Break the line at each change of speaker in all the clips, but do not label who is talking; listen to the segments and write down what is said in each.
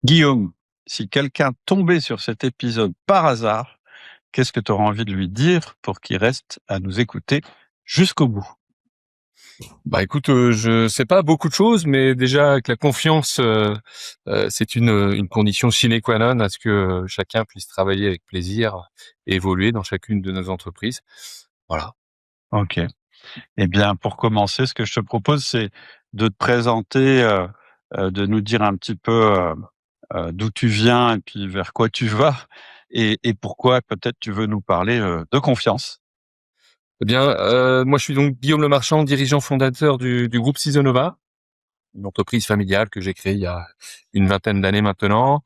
Guillaume, si quelqu'un tombait sur cet épisode par hasard, qu'est-ce que tu auras envie de lui dire pour qu'il reste à nous écouter jusqu'au bout?
Bah écoute, je sais pas beaucoup de choses, mais déjà que la confiance, c'est une condition sine qua non à ce que chacun puisse travailler avec plaisir et évoluer dans chacune de nos entreprises. Voilà.
Ok. Eh bien, pour commencer, ce que je te propose, c'est de te présenter, de nous dire un petit peu d'où tu viens et puis vers quoi tu vas et pourquoi peut-être tu veux nous parler de confiance.
Eh bien, moi je suis donc Guillaume Lemarchand, dirigeant fondateur du groupe Seasonova, une entreprise familiale que j'ai créée il y a une vingtaine d'années maintenant.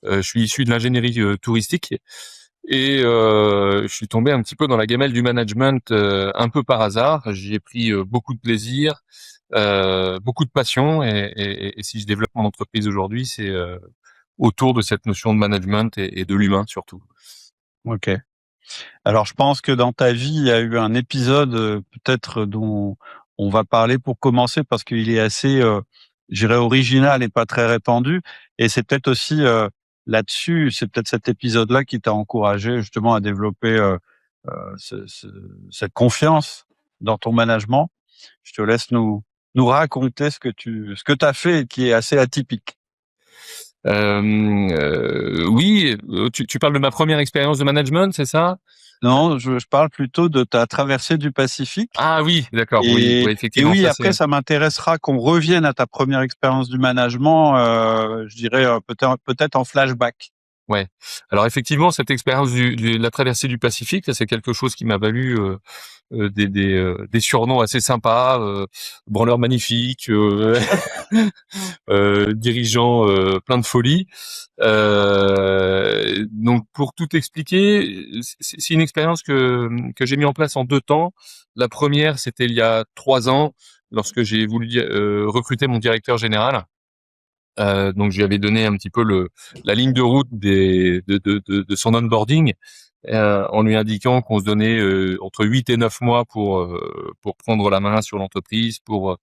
Je suis issu de l'ingénierie touristique et je suis tombé un petit peu dans la gamelle du management un peu par hasard. J'y ai pris beaucoup de plaisir, beaucoup de passion et si je développe mon entreprise aujourd'hui, c'est autour de cette notion de management et de l'humain surtout.
Ok. Alors, je pense que dans ta vie, il y a eu un épisode peut-être dont on va parler pour commencer parce qu'il est assez, je dirais, original et pas très répandu. Et c'est peut-être aussi là-dessus, c'est peut-être cet épisode-là qui t'a encouragé justement à développer cette confiance dans ton management. Je te laisse nous raconter ce que t'as fait et qui est assez atypique.
Oui, tu parles de ma première expérience de management, c'est ça?
Non, je parle plutôt de ta traversée du Pacifique.
Ah oui, d'accord, oui, oui,
Et
effectivement,
oui,
ça
après,
c'est.
ça m'intéressera qu'on revienne à ta première expérience du management, je dirais peut-être en flashback.
Ouais. Alors effectivement, cette expérience de la traversée du Pacifique, ça, c'est quelque chose qui m'a valu des surnoms assez sympas, branleur magnifique, dirigeant plein de folie. Donc pour tout expliquer, c'est une expérience que j'ai mis en place en deux temps. La première, c'était il y a 3 ans, lorsque j'ai voulu recruter mon directeur général. Donc je lui avais donné un petit peu la ligne de route de son onboarding, en lui indiquant qu'on se donnait entre 8 et 9 mois pour prendre la main sur l'entreprise, pour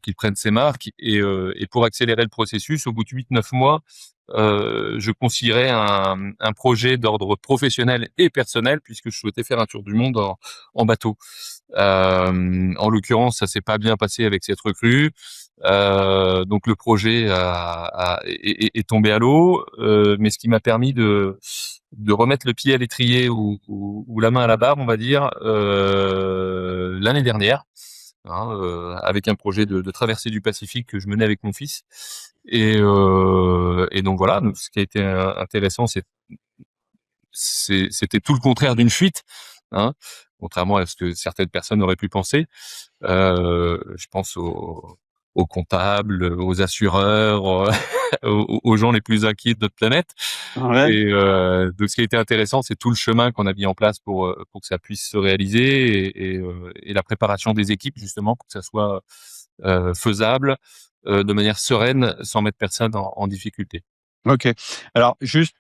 qu'il prenne ses marques et pour accélérer le processus. Au bout de 8 9 mois, je considérais un projet d'ordre professionnel et personnel puisque je souhaitais faire un tour du monde en bateau. En l'occurrence, ça s'est pas bien passé avec cette recrue. Donc le projet est tombé à l'eau, mais ce qui m'a permis de remettre le pied à l'étrier ou la main à la barre, on va dire, l'année dernière, hein, avec un projet de traversée du Pacifique que je menais avec mon fils. Et donc voilà, donc ce qui a été intéressant, c'était tout le contraire d'une fuite, hein, contrairement à ce que certaines personnes auraient pu penser. Je pense aux comptables, aux assureurs, aux gens les plus inquiets de notre planète.
Ouais.
Et donc, ce qui a été intéressant, c'est tout le chemin qu'on a mis en place pour que ça puisse se réaliser et la préparation des équipes justement pour que ça soit faisable de manière sereine, sans mettre personne en difficulté.
Ok. Alors juste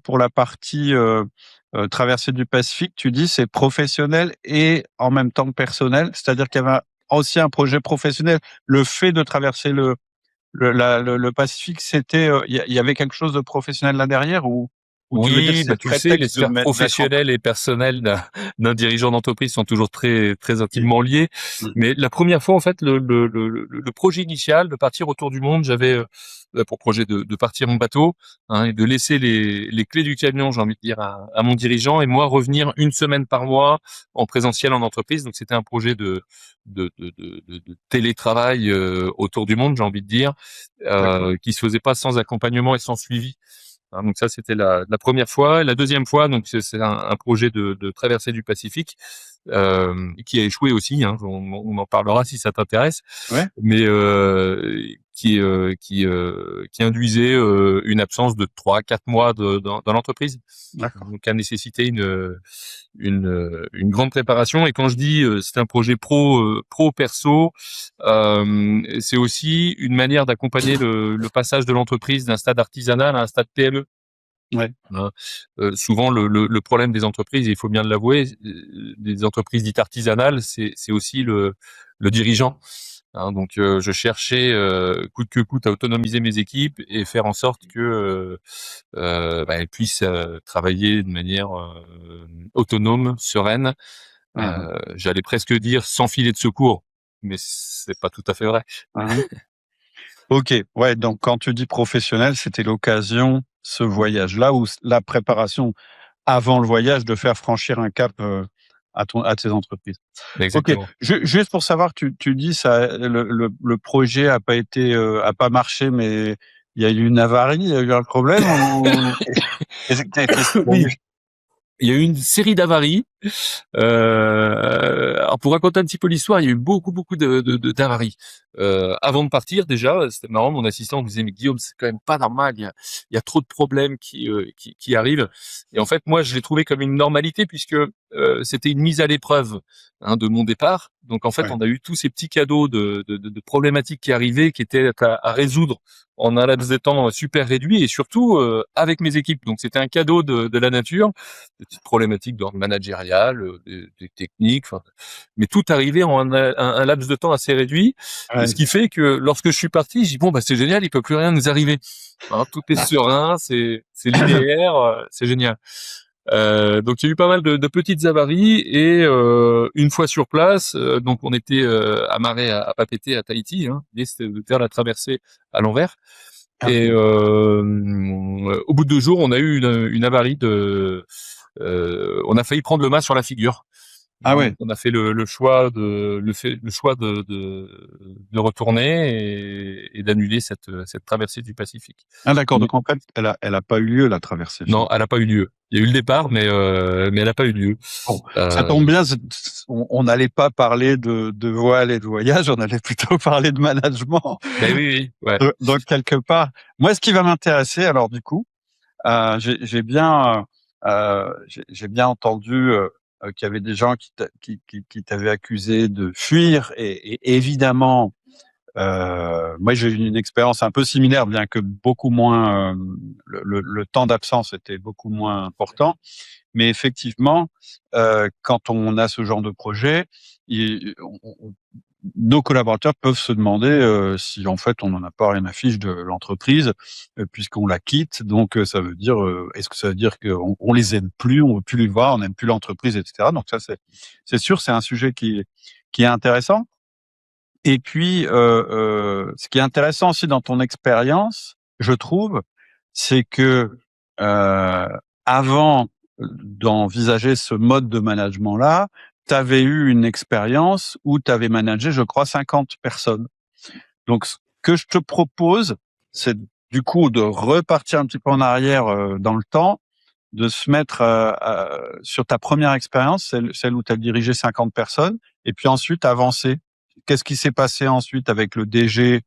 pour la partie traversée du Pacifique, tu dis c'est professionnel et en même temps personnel, c'est-à-dire qu'il y avait aussi un projet professionnel. Le fait de traverser le Pacifique, c'était il y avait quelque chose de professionnel là derrière ou tu veux dire que
Oui,
c'est
bah
le
tu le sais, les
prétexte de
sphères
mettre en place.
professionnelles et personnelles d'un dirigeant d'entreprise sont toujours très très
Ok.
intimement liées.
Mhm.
Mais la première fois, en fait, le projet initial de partir autour du monde, j'avais pour projet de partir en bateau, hein, et de laisser les clés du camion, j'ai envie de dire, à mon dirigeant et moi revenir une semaine par mois en présentiel en entreprise. Donc c'était un projet de télétravail autour du monde, j'ai envie de dire,
D'accord.
qui se faisait pas sans accompagnement et sans suivi. Hein, donc ça, c'était la première fois. La deuxième fois, donc c'est un projet de traversée du Pacifique qui a échoué aussi. Hein, on en parlera si ça t'intéresse,
Ouais.
mais qui induisait une absence de 3 4 mois dans l'entreprise.
D'accord.
Donc a nécessité une grande préparation. Et quand je dis c'est un projet pro perso, c'est aussi une manière d'accompagner le passage de l'entreprise d'un stade artisanal à un stade PME.
Ouais.
Hein. Souvent le problème des entreprises, il faut bien l'avouer, des entreprises dites artisanales, c'est aussi le dirigeant. hein. Donc, je cherchais coûte que coûte à autonomiser mes équipes et faire en sorte que elles puissent travailler de manière autonome, sereine.
Mmh.
J'allais presque dire sans filet de secours, mais c'est pas tout à fait vrai.
Mmh. OK, ouais, donc quand tu dis professionnel, c'était l'occasion, ce voyage-là ou la préparation avant le voyage de faire franchir un cap, à tes entreprises. OK,
Exactement.
juste pour savoir, tu dis ça, le projet a pas marché, mais il y a eu une avarie, il y a eu un problème ou qu'est-ce qu'il y a
Oui,
eu?
il y a eu une série d'avaries. Alors pour raconter un petit peu l'histoire, il y a eu beaucoup d'avaries. Avant de partir, déjà, c'était marrant, mon assistant me disait, mais Guillaume, c'est quand même pas normal, il y a trop de problèmes qui arrivent. Et en fait, moi, je l'ai trouvé comme une normalité puisque c'était une mise à l'épreuve, hein, de mon départ. Donc en fait,
Ouais,
on a eu tous ces petits cadeaux de problématiques qui arrivaient, qui étaient à résoudre en un laps de temps super réduit et surtout avec mes équipes. Donc c'était un cadeau de la nature, des petites problématiques d'ordre managérial, des techniques, enfin, mais tout arrivait en un laps de temps assez réduit. Et ce
ouais.
qui fait que lorsque je suis parti, j'ai dit bon bah c'est génial, il peut plus rien nous arriver. Hein, tout est serein, c'est linéaire, c'est génial. Donc il y a eu pas mal de petites avaries et une fois sur place, donc on était amarré à Papeete à Tahiti. Hein, l'idée c'était de faire la traversée à l'envers.
Ah
Et
oui.
au bout de 2 jours, on a eu une avarie on a failli prendre le mât sur la figure.
Ah
Non,
ouais.
donc on a fait le choix de retourner et d'annuler cette traversée du Pacifique.
Ah d'accord,
Mais
donc en fait, elle a pas eu lieu la traversée
non,
finalement.
elle n'a pas eu lieu. Il y a eu le départ, mais elle n'a pas eu lieu.
Bon, ça
Euh,
tombe bien, on n'allait pas parler de voile et de voyage, on allait plutôt parler de management.
ben oui, oui, ouais.
Donc quelque part, moi, ce qui va m'intéresser, alors du coup, j'ai bien entendu qu'il y avait des gens qui t'avaient accusé de fuir et évidemment, moi j'ai eu une expérience un peu similaire, bien que beaucoup moins, le temps d'absence était beaucoup moins important. Mais effectivement, quand on a ce genre de projet, nos collaborateurs peuvent se demander si en fait on n'en a pas rien à fiche de l'entreprise, puisqu'on la quitte. Donc ça veut dire, est-ce que ça veut dire qu'on les aime plus, on veut plus les voir, on n'aime plus l'entreprise, etc. Donc ça c'est sûr, c'est un sujet qui est intéressant. Et puis ce qui est intéressant aussi dans ton expérience, je trouve, c'est que avant d'envisager ce mode de management-là, tu avais eu une expérience où tu avais managé, je crois, 50 personnes. Donc, ce que je te propose, c'est du coup de repartir un petit peu en arrière dans le temps, de se mettre sur ta première expérience, celle où tu as dirigé 50 personnes, et puis ensuite avancer. Qu'est-ce qui s'est passé ensuite avec le DG?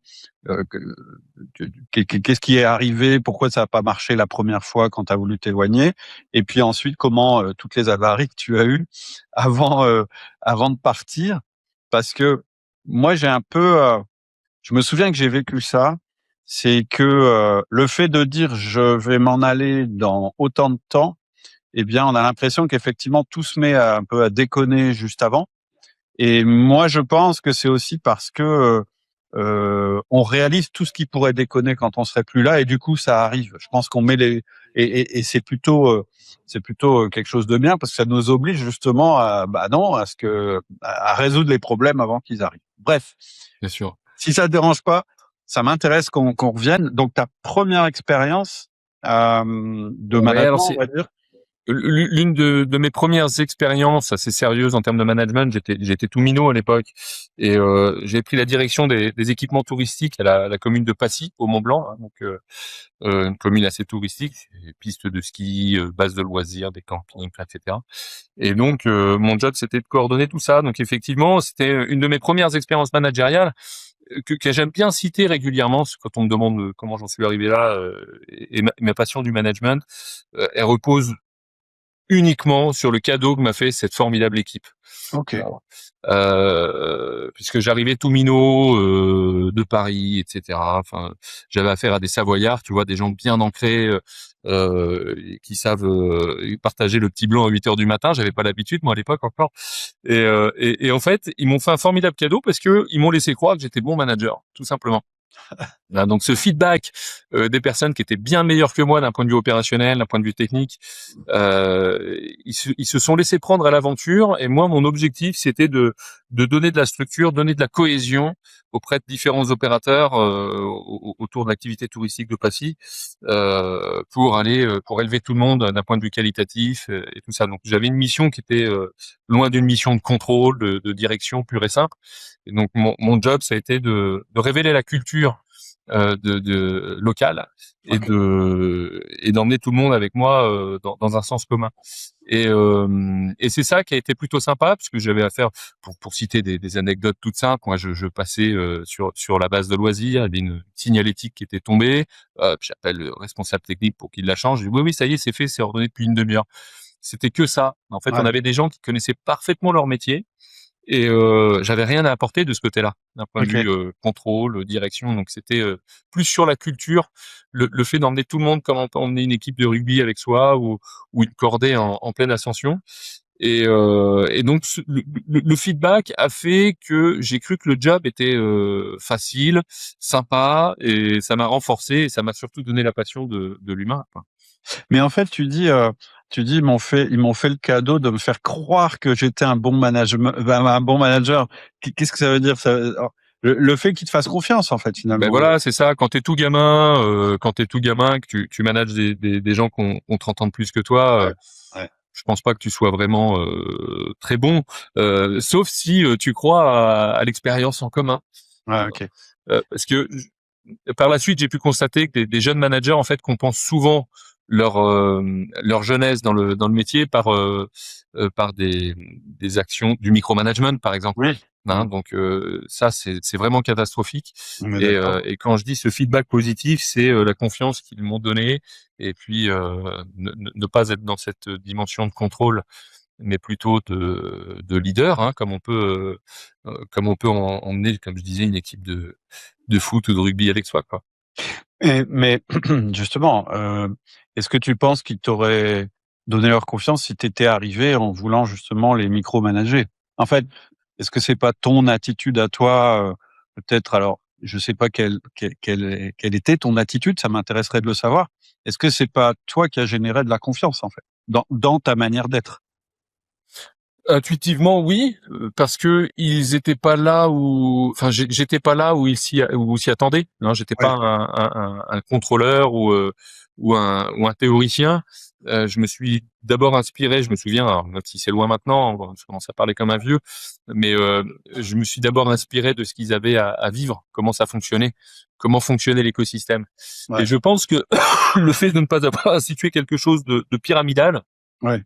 euh, que- Qu'est-ce qui est arrivé? Pourquoi ça n'a pas marché la première fois quand tu as voulu t'éloigner? Et puis ensuite, comment toutes les avaries que tu as eues avant, avant de partir? Parce que moi, j'ai un peu, je me souviens que j'ai vécu ça. C'est que le fait de dire je vais m'en aller dans autant de temps, eh bien, on a l'impression qu'effectivement tout se met un peu à déconner juste avant. Et moi, je pense que c'est aussi parce que on réalise tout ce qui pourrait déconner quand on serait plus là, et du coup, ça arrive. Je pense qu'on met les et c'est plutôt quelque chose de bien parce que ça nous oblige justement à bah non à ce que à résoudre les problèmes avant qu'ils arrivent. Bref,
Bien sûr.
si ça te dérange pas, ça m'intéresse qu'on revienne. Donc ta première expérience de
Ouais, alors
management, on
c'est
va dire.
l'une de mes premières expériences assez sérieuses en termes de management. J'étais tout minot à l'époque et j'ai pris la direction des équipements touristiques à la commune de Passy au Mont Blanc, hein, donc une commune assez touristique, des pistes de ski, bases de loisirs, des campings, etc. Et donc mon job c'était de coordonner tout ça. Donc effectivement, c'était une de mes premières expériences managériales que j'aime bien citer régulièrement quand on me demande comment j'en suis arrivé là et ma passion du management, elle repose uniquement sur le cadeau que m'a fait cette formidable équipe.
Ok.
Puisque j'arrivais tout minot de Paris, etc. Enfin, j'avais affaire à des Savoyards, tu vois, des gens bien ancrés, qui savent partager le petit blanc à 8 heures du matin. J'avais pas l'habitude, moi, à l'époque encore. Et en fait, ils m'ont fait un formidable cadeau parce que ils m'ont laissé croire que j'étais bon manager, tout simplement. Donc ce feedback des personnes qui étaient bien meilleures que moi d'un point de vue opérationnel, d'un point de vue technique, ils se sont laissés prendre à l'aventure. Et moi, mon objectif, c'était de donner de la structure, donner de la cohésion auprès de différents opérateurs autour de l'activité touristique de Passy, pour élever tout le monde d'un point de vue qualitatif et tout ça. Donc j'avais une mission qui était loin d'une mission de contrôle, de direction pure et simple. Et donc mon job, ça a été de révéler la culture de locale et
Ok.
d'emmener tout le monde avec moi dans un sens commun. Et c'est ça qui a été plutôt sympa, parce que j'avais affaire, pour citer des anecdotes toutes simples, moi je passais sur la base de loisirs, il y avait une signalétique qui était tombée, j'appelle le responsable technique pour qu'il la change, je dis oui ça y est c'est fait, c'est ordonné depuis une demi-heure. C'était que ça. En fait, on
Ouais.
avait des gens qui connaissaient parfaitement leur métier, et j'avais rien à apporter de ce côté-là, d'un point de
Ok.
vue contrôle, direction. Donc c'était plus sur la culture, le fait d'emmener tout le monde comme on peut emmener une équipe de rugby avec soi, ou une cordée en pleine ascension. Et donc le feedback a fait que j'ai cru que le job était facile, sympa, et ça m'a renforcé, et ça m'a surtout donné la passion de l'humain, quoi.
Mais en fait, tu dis, ils m'ont fait le cadeau de me faire croire que j'étais un bon un bon manager. Qu'est-ce que ça veut dire ça? Alors, le fait qu'ils te fassent confiance, en fait,
Ben
finalement.
voilà, c'est ça. Quand t'es tout gamin, que tu manages des gens qui ont 30 ans de plus que toi,
Ouais. Ouais.
je pense pas que tu sois vraiment très bon, sauf si tu crois à l'expérience en commun.
Ouais. Ok.
Parce que par la suite, j'ai pu constater que des jeunes managers, en fait, compensent souvent leur jeunesse dans le métier par des actions du micromanagement, par exemple.
Oui.
Hein, donc ça, c'est vraiment catastrophique.
On est d'accord.
Et quand je dis ce feedback positif, c'est la confiance qu'ils m'ont donnée, et puis ne pas être dans cette dimension de contrôle, mais plutôt de leader, hein, comme on peut emmener, comme je disais, une équipe de foot ou de rugby avec soi, quoi.
Mais justement, est-ce que tu penses qu'ils t'auraient donné leur confiance si tu étais arrivé en voulant justement les micromanager? En fait, est-ce que c'est pas ton attitude à toi, peut-être alors, je sais pas quelle était ton attitude, ça m'intéresserait de le savoir. Est-ce que c'est pas toi qui as généré de la confiance, en fait, dans ta manière d'être?
Intuitivement, oui, parce que ils étaient pas là où, enfin, j'étais pas là où où s'y attendaient. Non, j'étais pas
Ouais,
un contrôleur ou un théoricien. Je me suis d'abord inspiré. Je me souviens, alors, même si c'est loin maintenant, je commence à parler comme un vieux, mais je me suis d'abord inspiré de ce qu'ils avaient à vivre, comment ça fonctionnait, comment fonctionnait l'écosystème. Et
ouais,
je pense que le fait de ne pas avoir institué quelque chose de pyramidal
ouais,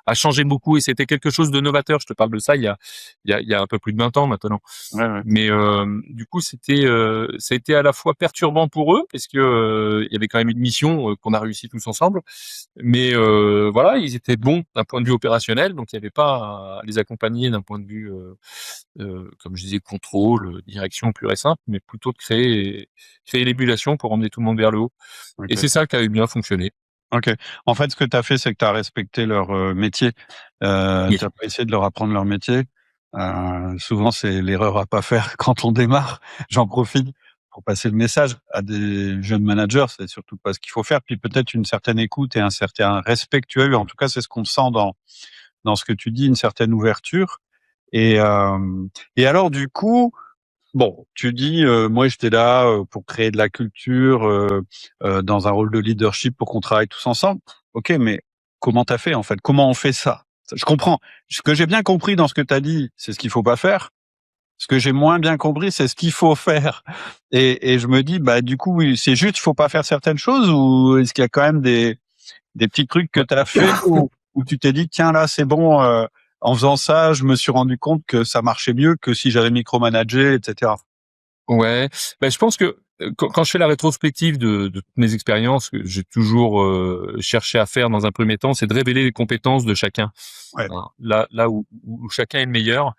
a changé beaucoup, et c'était quelque chose de novateur. Je te parle de ça il y a un peu plus de 20 ans maintenant.
ouais, ouais.
Mais du coup, ça a été à la fois perturbant pour eux, parce que il y avait quand même une mission qu'on a réussi tous ensemble. Mais voilà, ils étaient bons d'un point de vue opérationnel, donc il n'y avait pas à les accompagner d'un point de vue, comme je disais, contrôle, direction pure et simple, mais plutôt de créer l'émulation pour emmener tout le monde vers le haut. Et
OK.
c'est ça qui a bien fonctionné.
OK. En fait, ce que tu as fait, c'est que tu as respecté leur, métier.
Oui.
Tu as pas essayé de leur apprendre leur métier. Souvent, c'est l'erreur à pas faire quand on démarre. J'en profite pour passer le message à des jeunes managers, c'est surtout pas ce qu'il faut faire. Puis peut-être une certaine écoute et un certain respect que tu as eu. En tout cas, c'est ce qu'on sent dans ce que tu dis, une certaine ouverture. Et hem et alors du coup, bon, tu dis, moi j'étais là, pour créer de la culture, dans un rôle de leadership pour qu'on travaille tous ensemble. OK, mais comment tu as fait en fait? Comment on fait ça? Je comprends. Ce que j'ai bien compris dans ce que tu as dit, c'est ce qu'il faut pas faire. Ce que j'ai moins bien compris, c'est ce qu'il faut faire. Et je me dis, bah, du coup, oui, c'est juste, il faut pas faire certaines choses, ou est-ce qu'il y a quand même des petits trucs que tu as fait où tu t'es dit: «Tiens là, c'est bon, en faisant ça, je me suis rendu compte que ça marchait mieux que si j'avais micromanagé» et cetera?
Ouais, ben je pense que quand je fais la rétrospective de toutes mes expériences, que j'ai toujours cherché à faire dans un premier temps, c'est de révéler les compétences de chacun.
Ouais.
Hein, là où chacun est le meilleur,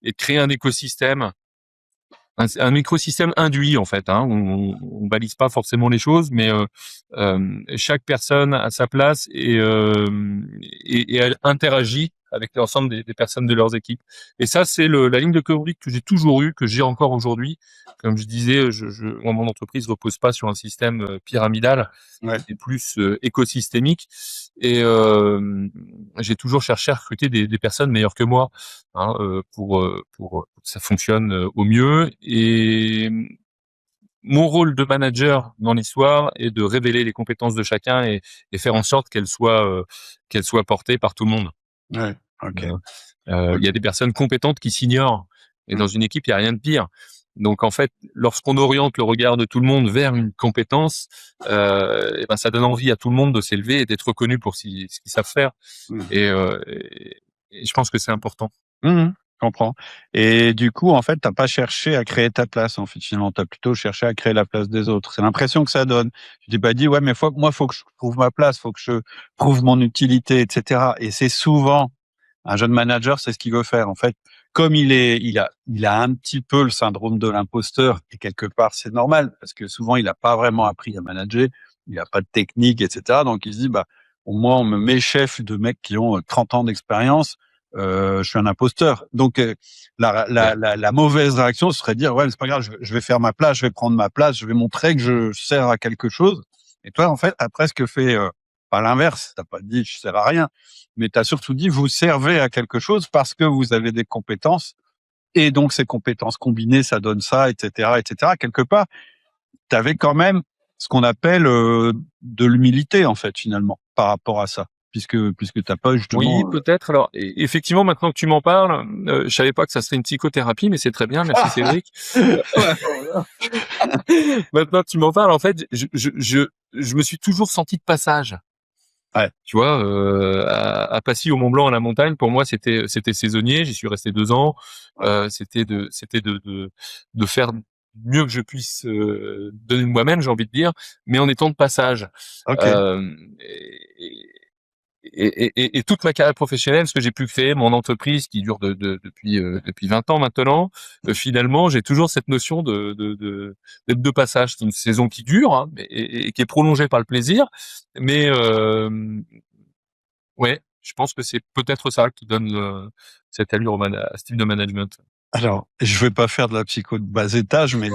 et de créer un écosystème, un écosystème induit en fait. Hein, on balise pas forcément les choses, mais chaque personne a sa place et elle interagit avec l'ensemble des personnes de leurs équipes. Et ça, c'est la ligne de conduite que j'ai toujours eue, que j'ai encore aujourd'hui. Comme je disais, moi, mon entreprise repose pas sur un système pyramidal,
Ouais.
c'est plus écosystémique. Et j'ai toujours cherché à recruter des personnes meilleures que moi, hein, pour que ça fonctionne au mieux. Et mon rôle de manager dans l'histoire est de révéler les compétences de chacun et faire en sorte qu'elles soient portées par tout le monde.
Ouais. OK.
Il y a des personnes compétentes qui s'ignorent. Et
Mmh.
dans une équipe, il y a rien de pire. Donc en fait, lorsqu'on oriente le regard de tout le monde vers une compétence, et ben ça donne envie à tout le monde de s'élever et d'être reconnu pour ce qu'ils savent faire.
Mmh.
Et je pense que c'est important.
Mmh. Je comprends. Et du coup, en fait, t'as pas cherché à créer ta place, en fait, finalement. Tu as plutôt cherché à créer la place des autres. C'est l'impression que ça donne. Tu t'es pas dit: «Ouais, mais faut que je trouve ma place, faut que je prouve mon utilité» et cetera. Et c'est souvent un jeune manager, c'est ce qu'il veut faire. En fait, comme il a un petit peu le syndrome de l'imposteur, et quelque part, c'est normal, parce que souvent, il a pas vraiment appris à manager, il a pas de technique, et cetera. Donc, il se dit, bah, au moins, on me met chef de mecs qui ont 30 ans d'expérience, je suis un imposteur. Donc,
Ouais.
la mauvaise réaction, ce serait de dire, ouais, mais c'est pas grave, je vais faire ma place, je vais prendre ma place, je vais montrer que je sers à quelque chose. Et toi, en fait, t'as presque fait, pas l'inverse. T'as pas dit, je sers à rien, mais tu as surtout dit, vous servez à quelque chose parce que vous avez des compétences, et donc ces compétences combinées, ça donne ça, et cetera, et cetera. Quelque part, tu avais quand même ce qu'on appelle de l'humilité, en fait, finalement, par rapport à ça, puisque t'as pas
Oui,
justement.
peut-être. Alors, effectivement, maintenant que tu m'en parles, je savais pas que ça serait une psychothérapie, mais c'est très bien. Merci Cédric.
Ouais, voilà.
Maintenant que tu m'en parles, en fait, je me suis toujours senti de passage.
Ouais.
Tu vois, à Passy, au Mont-Blanc, à la montagne, pour moi, c'était saisonnier. J'y suis resté 2 ans.
Ouais.
C'était de faire mieux que je puisse donner de moi-même, j'ai envie de dire, mais en étant de passage.
Ok.
Euh, et toute ma carrière professionnelle, ce que j'ai pu créer, mon entreprise qui dure depuis 20 ans maintenant, finalement, j'ai toujours cette notion d'être de passage. C'est une saison qui dure, hein, et qui est prolongée par le plaisir, mais ouais, je pense que c'est peut-être ça qui donne cette allure à style de management.
Alors, je vais pas faire de la psycho de bas étage, mais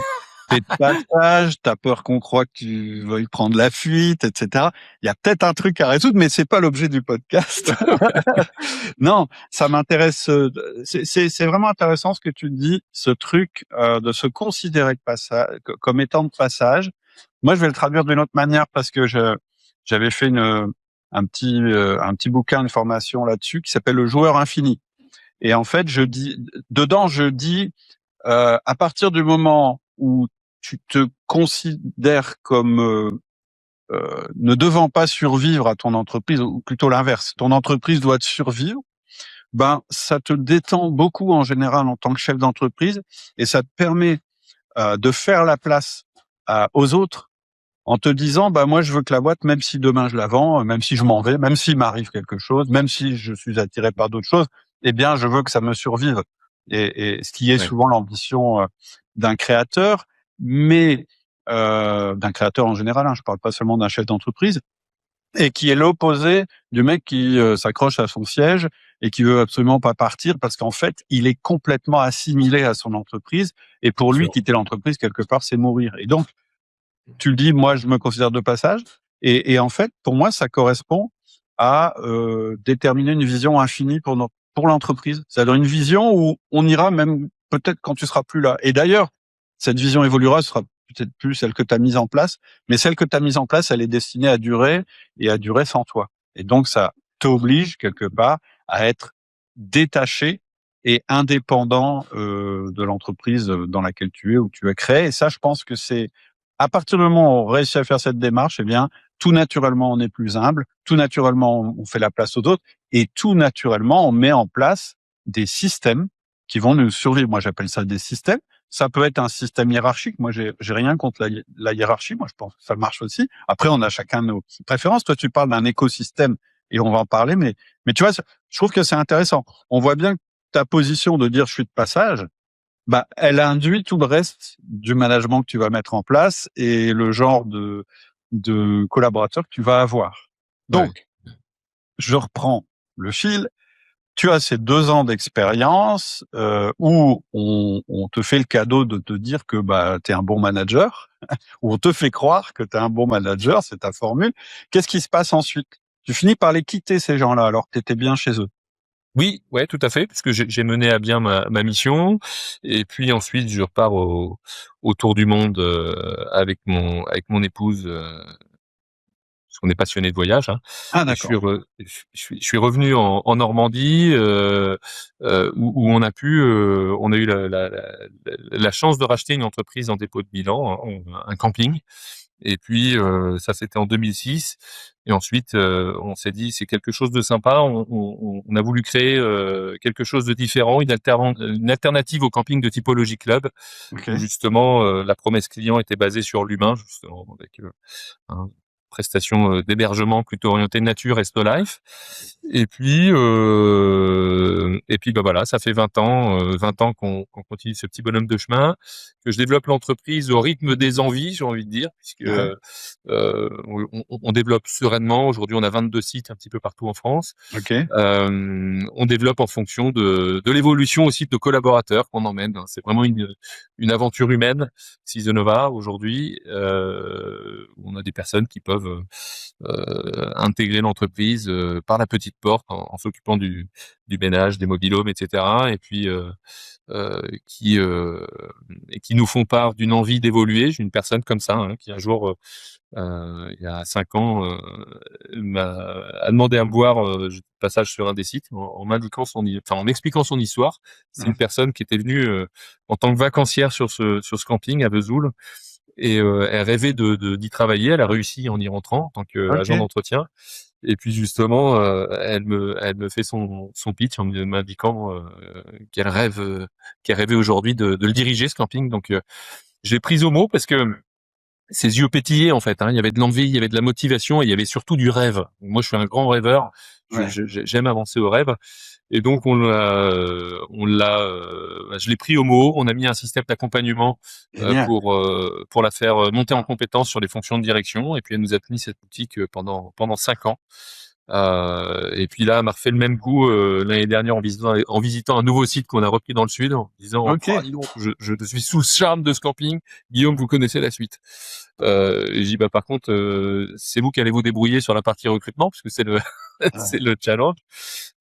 t'es de passage, t'as peur qu'on croit que tu veuilles prendre la fuite, et cetera. Il y a peut-être un truc à résoudre, mais c'est pas l'objet du podcast. Non, ça m'intéresse. C'est vraiment intéressant ce que tu dis, ce truc de se considérer de passage, comme étant de passage. Moi, je vais le traduire d'une autre manière, parce que j'avais fait un petit bouquin, une formation là-dessus qui s'appelle Le joueur infini. Et en fait, je dis, à partir du moment où tu te considères comme ne devant pas survivre à ton entreprise, ou plutôt l'inverse, ton entreprise doit te survivre, ben ça te détend beaucoup en général en tant que chef d'entreprise, et ça te permet de faire la place aux autres, en te disant, bah moi je veux que la boîte, même si demain je la vends, même si je m'en vais, même s'il m'arrive quelque chose, même si je suis attiré par d'autres choses, eh bien je veux que ça me survive. Et ce qui est
Ouais,
souvent l'ambition d'un créateur, mais d'un créateur en général, hein, je parle pas seulement d'un chef d'entreprise, et qui est l'opposé du mec qui s'accroche à son siège et qui veut absolument pas partir, parce qu'en fait il est complètement assimilé à son entreprise, et pour
bien
lui
sûr.
quitter l'entreprise quelque part c'est mourir. Et donc tu le dis, moi je me considère de passage, et en fait pour moi ça correspond à déterminer une vision infinie pour l'entreprise. C'est-à-dire une vision où on ira même peut-être quand tu seras plus là. Et d'ailleurs, cette vision évoluera, ce sera peut-être plus celle que tu as mise en place, mais celle que tu as mise en place, elle est destinée à durer, et à durer sans toi. Et donc ça t'oblige quelque part à être détaché et indépendant de l'entreprise dans laquelle tu es, ou tu as créé. Et ça, je pense que c'est à partir du moment où on réussit à faire cette démarche, eh bien, tout naturellement, on est plus humble, tout naturellement, on fait la place aux autres, et tout naturellement, on met en place des systèmes qui vont nous survivre. Moi, j'appelle ça des systèmes, ça peut être un système hiérarchique. Moi, j'ai rien contre la hiérarchie. Moi, je pense que ça marche aussi. Après, on a chacun nos préférences. Toi, tu parles d'un écosystème et on va en parler, mais tu vois, je trouve que c'est intéressant. On voit bien que ta position de dire je suis de passage, bah, elle induit tout le reste du management que tu vas mettre en place et le genre de collaborateurs que tu vas avoir.
Ouais.
Donc, je reprends le fil. Tu as ces 2 ans d'expérience où on te fait le cadeau de te dire que bah tu es un bon manager, où on te fait croire que tu es un bon manager, c'est ta formule. Qu'est-ce qui se passe ensuite? Tu finis par les quitter ces gens-là alors que tu étais bien chez eux.
Oui, ouais, tout à fait, puisque j'ai mené à bien ma mission, et puis ensuite je repars au tour du monde avec mon épouse, parce qu'on est passionné de voyage, hein.
Ah
Et
d'accord.
je suis revenu en Normandie, où on a pu, on a eu la chance de racheter une entreprise en dépôt de bilan, hein, un camping. Et puis ça c'était en 2006. Et ensuite on s'est dit c'est quelque chose de sympa. On a voulu créer quelque chose de différent, une alternative au camping de typologie club, où
OK.
justement la promesse client était basée sur l'humain, justement avec hein, prestation d'hébergement plutôt orientée nature et slow life. Et puis bah voilà, ça fait 20 ans qu'on continue ce petit bonhomme de chemin, que je développe l'entreprise au rythme des envies, j'ai envie de dire, puisque
Ouais.
on développe sereinement. Aujourd'hui, on a 22 sites un petit peu partout en France.
OK.
On développe en fonction de l'évolution aussi de nos collaborateurs qu'on emmène. C'est vraiment une aventure humaine, Seasonova aujourd'hui. On a des personnes qui peuvent intégrer l'entreprise par la petite porte en s'occupant du ménage, des mobilhomes, etc. Et puis euh, qui euh, et qui nous font part d'une envie d'évoluer. J'ai une personne comme ça hein, qui un jour, il y a 5 ans, a demandé à me voir passage sur un des sites en m'indiquant en m'expliquant son histoire. C'est
Mmh.
une personne qui était venue en tant que vacancière sur ce camping à Vesoul, et elle rêvait d'y travailler. Elle a réussi en y rentrant en tant qu'agent
OK.
d'entretien. Et puis justement, elle me fait son pitch en m'indiquant qu'elle rêvait aujourd'hui de le diriger, ce camping. Donc je l'ai prise au mot parce que ses yeux pétillaient en fait. Hein. Il y avait de l'envie, il y avait de la motivation, et il y avait surtout du rêve. Moi, je suis un grand rêveur.
Ouais.
J'aime avancer au rêve. Et donc je l'ai pris au mot. On a mis un système d'accompagnement
Génial.
pour la faire monter en compétence sur les fonctions de direction. Et puis elle nous a tenu cette boutique pendant 5 ans. Et puis là, elle m'a refait le même coup l'année dernière en visitant un nouveau site qu'on a repris dans le sud, en disant oh,
OK.
dis donc, je suis sous le charme de ce camping. Guillaume, vous connaissez la suite. Et je dis bah par contre, c'est vous qui allez vous débrouiller sur la partie recrutement, parce que c'est le
Ouais.
c'est le challenge.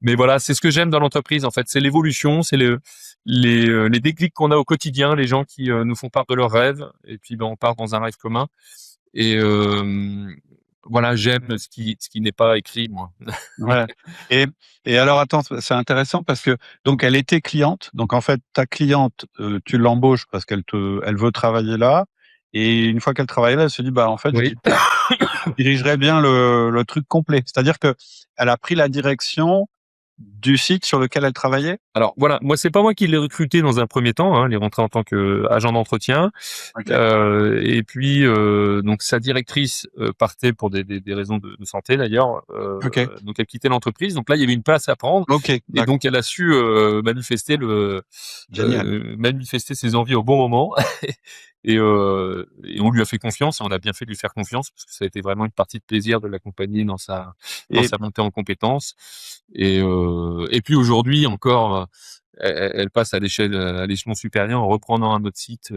Mais voilà, c'est ce que j'aime dans l'entreprise en fait, c'est l'évolution, c'est les déclics qu'on a au quotidien, les gens qui nous font part de leurs rêves, et puis ben on part dans un rêve commun. Et voilà, j'aime ce qui n'est pas écrit, moi.
Ouais. Et et alors attends, c'est intéressant parce que donc elle était cliente. Donc en fait, ta cliente, tu l'embauches parce elle veut travailler là et une fois qu'elle travaille là, elle se dit: «Bah, en fait,
Oui.
je dirigerais bien le truc complet». C'est-à-dire qu'elle a pris la direction du site sur lequel elle travaillait?
Alors voilà, moi c'est pas moi qui l'ai recruté dans un premier temps, hein, il est rentré en tant qu'agent d'entretien.
OK.
Et puis donc sa directrice partait pour des raisons de santé d'ailleurs.
OK.
Donc elle quittait l'entreprise. Donc là il y avait une place à prendre,
OK.
et
D'accord.
donc elle a su
Génial.
manifester ses envies au bon moment. Et on lui a fait confiance, et on a bien fait de lui faire confiance, parce que ça a été vraiment une partie de plaisir de l'accompagner dans
Et
sa montée en compétences. Et puis aujourd'hui encore, elle passe à l'échelon supérieur en reprenant un autre site.